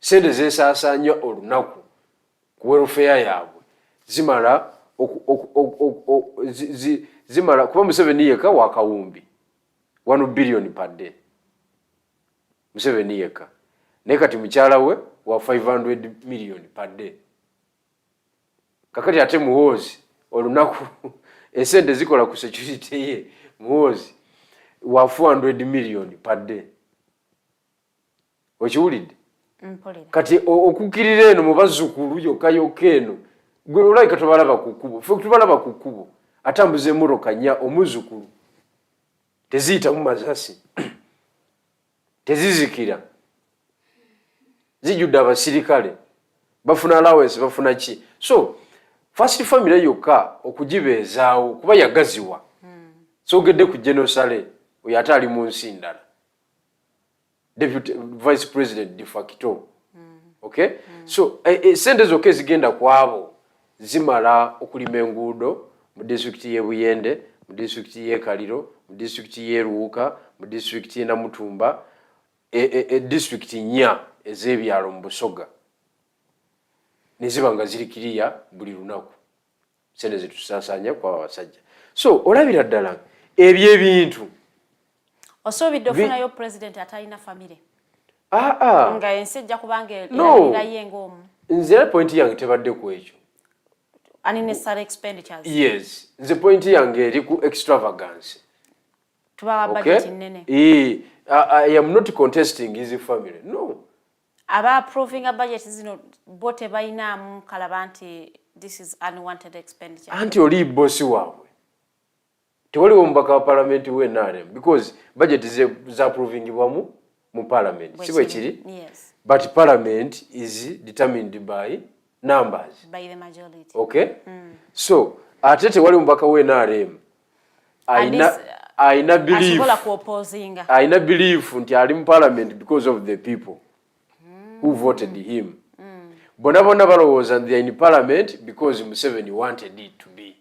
sente zesasanya olunaku ku welfare yaabwe zimala kuba Museveni yeka wakawumbi 1 billion per day. Museveni yeka. Nekati mukyala we wa 500 million per day. Kakati ate muwozi olunaku esente zikola ku security ye muwozi wa 400 million per day. Okiwulidde? Kati okukirira eno mu bazzukulu yokka eno gwe olayika tobalaba ku kkubo. Ffe tubalaba ku kkubo atambuza emmotoka nnya omuzzukulu teziyita mu mazasi tezizikira zijjudde abasirikale bafuna allowance bafuna ki. So first family yokka okugibeezaawo kuba yagaziwa. Sogedde ku Genosale oyo ate ali mu nsi ndala. Deputy Vice President de facto. Okay? So sente zokka ezigenda kwabo zimala okulima enguudo mu district ye Buyende, mu district ye Kaliro, mu district ye Ruuka, mu district ye Namutumba, district nnya ez'ebyalo mu Busoga. Neziba nga ziri kiriya buli lunaku. Sente zetusasanya kwa abasajja. So olabira ddala ebyebintu Osoobidde ofunayo president atalina family. Nga ensi ejja kubanga erabira ye ng'omu. Nze point yange tebadde ku ekyo. Unnecessary expenditures. Yes. Nze point yange eri ku extravagance. Tubawa budget nnene. I am not contesting his family. No. Aba approving a budget zino bo tebayinaamu kalaba nti this is unwanted expenditure. Anti oli bosi waabwe. Tewali omubaka wa parliament we NRM because budget is approving mu parliament. Si bwe kiri? Yes. But parliament is determined by numbers. By the majority. Okay? So, ate tewali omubaka we NRM. Aina belief nti ali mu parliament because of the people who voted him. Bona balowooza they are in parliament because Museveni wanted it to be.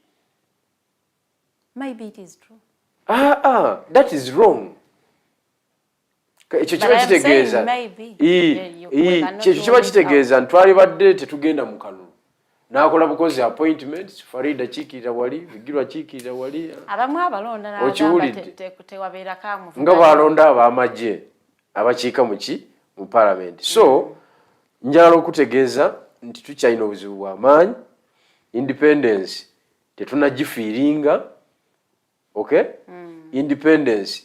Maybe it is true. That is wrong. Ekyo kiba kitegeeza. Ekyo kiba kitegeeza ntwali badde tetugenda mu kalulu. N'akola bukozi appointments, Farida kiikirira wali, Bigirwa kiikirira wali. Abamu abalonda n'agamba tewabeera kamu. Nga balonda ab'amagye abakiika mu parliament. So, njala okutegeeza nti tukyalina obuzibu bw'amaanyi. Independence tetunagifiiringa. Okay? Independence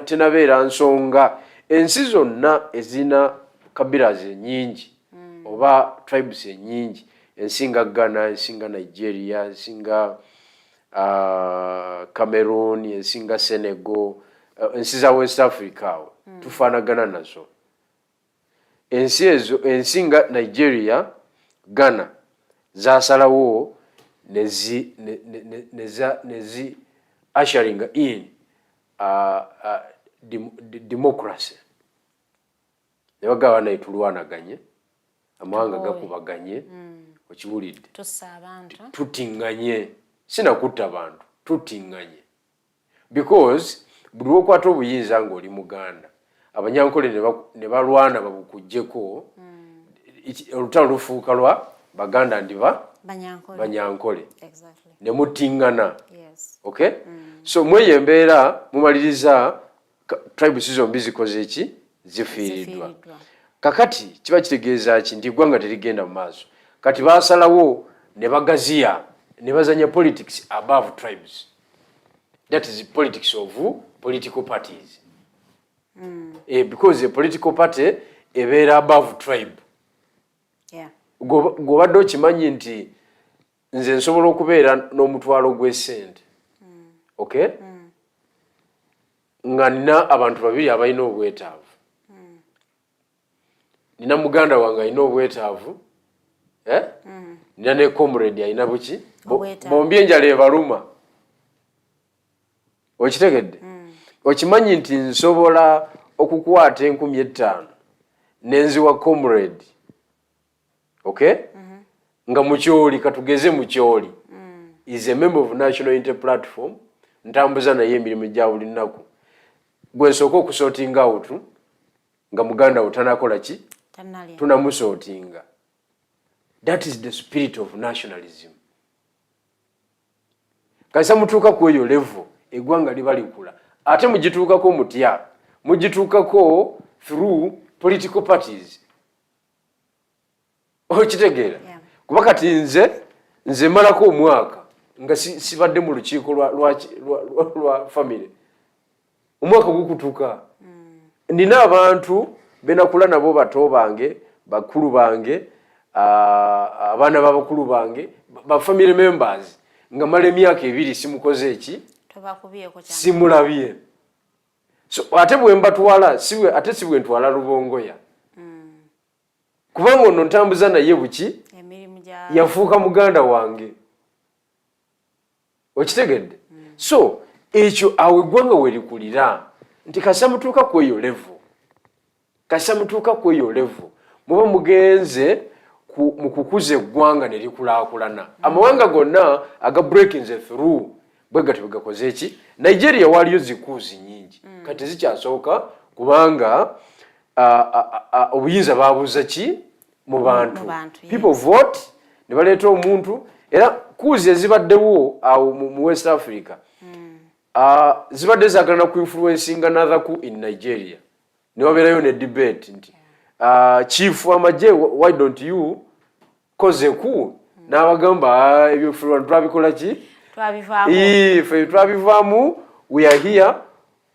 tenabeera nsonga. Ensi zonna ezina kabira nyingi oba tribes nyingi. Ensi nga Ghana, ensi nga Nigeria, ensi nga Cameroon, ensi nga Senegal, ensi za West Africa tufaanagana nazo. Ensi nga Nigeria, Ghana zasalawo nezi ushering in democracy. ne bagaba naye tulwanaganye amawanga gakubaganye okiwulidde tussa abantu tutinganye sinakutta bantu tutinganye because buli lwokwata obuyinza ng'oli Muganda abanyankole ne balwana babukujjeko olutalo lufuuka lwa Baganda ndiba banyankole ne mutingana okay so mweye embeera mumaliriza tribes zombi zikoze eki zifiiriddwa kakati kiba kitegeeza ki nti eggwanga terigenda mu maaso kati baasalawo ne bagaziya ne bazanya politics above tribes. That is the politics of political parties. Because a political party ebeera above tribe. Yeah. Gobadde okimanyi nti nze nsobola okubeera n'omutwalo gw'essente. Okay? Nga nina abantu babiri abalina obwetaavu. Nina muganda wange alina obwetaavu. Nina ne comrade alina buki? Bombi enjala ebaluma. Okitegedde? Okimanyi nti nsobola okukwata 5,000 nenziwa comrade. Okay? Nga mukyoli katugeze mukyoli. Is a member of National Unity Platform. Ntambuza naye emirimu gya buli nnaku. Gwe nsooka okusortinga out nga muganda wo tanakola ki? Tunamusortinga. That is the spirit of nationalism. Kasa mutuuka ku eyo level eggwanga liba likula. Ate mugituukako mutya? Mugituukako through political parties. Okitegeera? Kuba kati nze malako omwaka nga sibadde mu lukiiko lwa family. Omwaka gukutuuka. Nina abantu benakula nabo bato bange, bakulu bange, abaana b'abakulu bange, ba family members nga mala emyaka 2 simukoze eki? Simulabye. So ate bwe mbatwala ate sibwe ntwala Lubongoya. Kubanga ono ntambuza naye buki? Yafuuka muganda wange. Okitegedde? So ekyo awe eggwanga werikulira nti kasa mutuuka ku eyo level. Kasa mutuuka ku eyo level. Muba mugenze mu kukuza eggwanga ne likulaakulana. Amawanga gonna aga breaking through bwe gatyo gakoze eki? Nigeria waliyo zikuuzi nyingi. Kati zikyasooka kubanga obuyinza babuuza ki mu bantu. People vote ne baleeta omuntu era kuuzi ezibaddewo awo mu West Africa. Zibadde zaagala ku influencing another coup in Nigeria. Ne wabeerayo ne debate nti chief amagye why don't you cause a coup? N'abagamba ebyo twabikola ki? Twabivaamu. We are here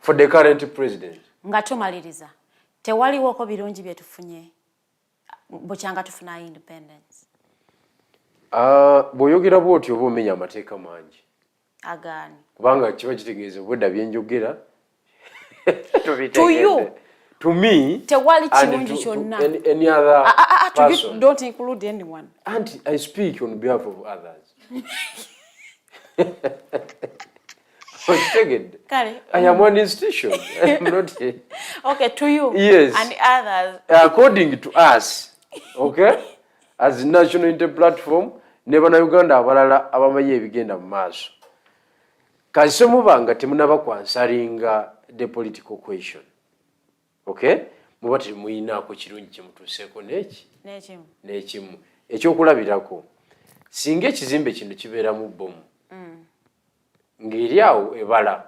for the current president. Nga tumaliriza. Tewaliwoko birungi bye tufunye. Bukyanga tufuna independence. Bw'oyogera bw'otyo oba omenya amateeka mangi. Agaani. Kubanga kiba kitegeeza bwedda byenjogera. To you. To me. Tewali kirungi kyonna. Any other person. You don't include anyone. And I speak on behalf of others. I am one institution. I am not a... Okay, to you. Yes. And others. According to us, okay, as National Unity Platform, never na Uganda abalala abamanyi ebigenda mu maaso. Kase mubanga temunaba kwansalinga the political question. Okay? Muba temuyinaako kirungi kye mutuuseeko n'ekimu. Ekyokulabirako. Singa ekizimbe kino kibeeramu bbomu. Ng'eri awo ebala.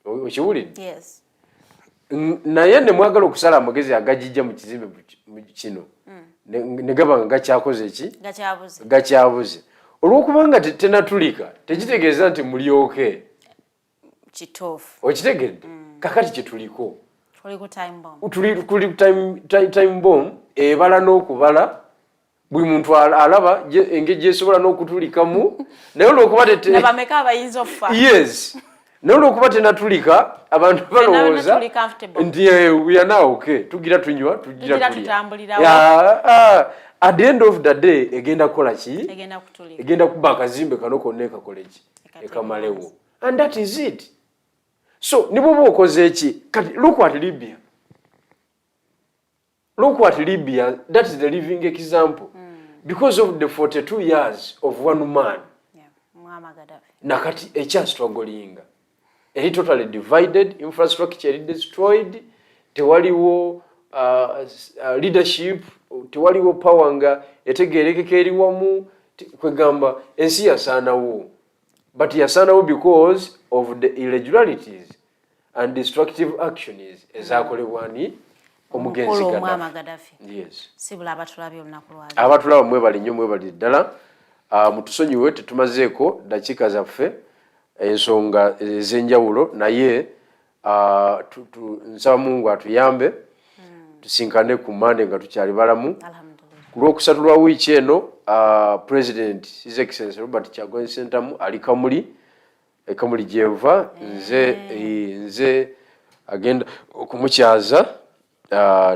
Okiwulidde? Yes. Naye ne mwagala okusala amagezi agajijja mu kizimbe kino. Ne gaba nga gakyakoze eki? Gakyabuze. Olw'okubanga tenatulika, tekitegeeza nti mulyoke. Kituufu. Okitegedde? Kakati kye tuliko. Tuliko time bomb. Tuli time bomb ebala n'okubala. Buli muntu alaba engeri esobola n'okutulikamu. Naye olw'okuba nabameka abayinza okufa. Yes. Naye olw'okuba tenatulika abantu balowooza nti we are now okay. Tugira tunywa, tugira tutambulira. At the end of the day egenda kukola ki? Egenda kutulika. Egenda kuba akazimbe kano konna ekakole ki? Ekamalewo. And that is it. So nibo okoze eki? Kati look at Libya. Look at Libya, that is the living example. Because of the 42 years of one man, nakati struggling. He totally divided, infrastructure destroyed, tewaliwo leadership, tewaliwo power nga etegerekeka eriwamu, kwegamba ensi yasaanawo. But yasaanawo because of the irregularities and destructive actions ezakolebwani omugenzi Gaddafi. Yes. Sibula abatulabye olunaku lwali. Abatulaba mwebali nnyo mwebali ddala. Mutusonyiwe tetumazeeko dakiika zaffe ensonga ez'enjawulo naye nsaba Mungu atuyambe tusinkane ku Monday nga tukyali balamu. Ku Lwokusatu lwa wiiki eno President His Excellency Robert Kyagulanyi Ssentamu ali Kamuli gyenva nze agenda okumukyaza.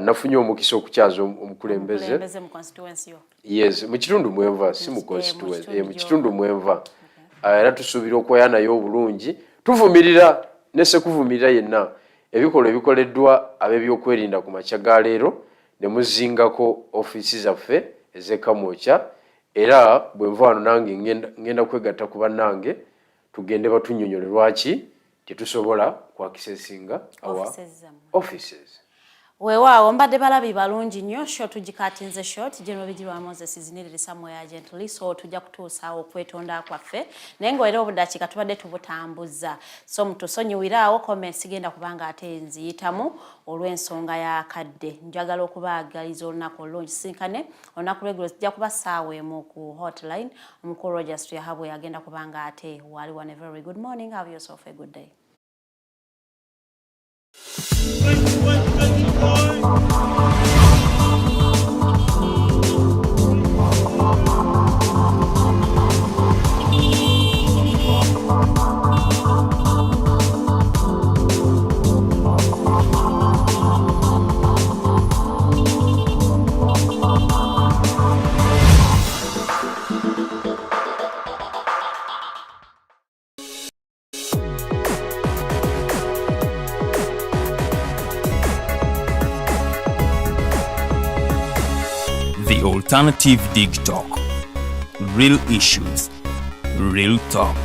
Nafunye omukisa okukyaza omukulembeze mu constituency yo. Yes, mu kitundu mwenva si mu constituency, mu kitundu mwenva. Era tusuubira okwaya nayo obulungi, tuvumirira ne sekuvumirira yenna ebikolwa ebikoleddwa ab'ebyokwerinda ku makya ga leero ne muzingako ofiisi zaffe ez'Kamwokya, era bwe nva wano nange ngenda kwegatta ku bannange tugende batunnyonnyola lwaki tetusobola kwakisesinga our offices. Weewaawo mbadde balabi balungi nnyo short tugikatinze short General Bigirwa Moses is needed somewhere urgently so tujja kutuusaawo okwetonda kwaffe naye ng'era obudakiika tubadde tubutambuza so mutusonyiwiraawo comments genda kubanga ate nziyitamu olw'ensonga ya kadde njagala okubaagaliza olunaku olulungi sinkane olunaku lw'eggulo tujja kuba ssaawa emu ku hotline omukulu Rogers tuyahabwe agenda kubanga ate wali one a very good morning. Have yourself a good day. The Alternative Digitalk. Real issues, real talk.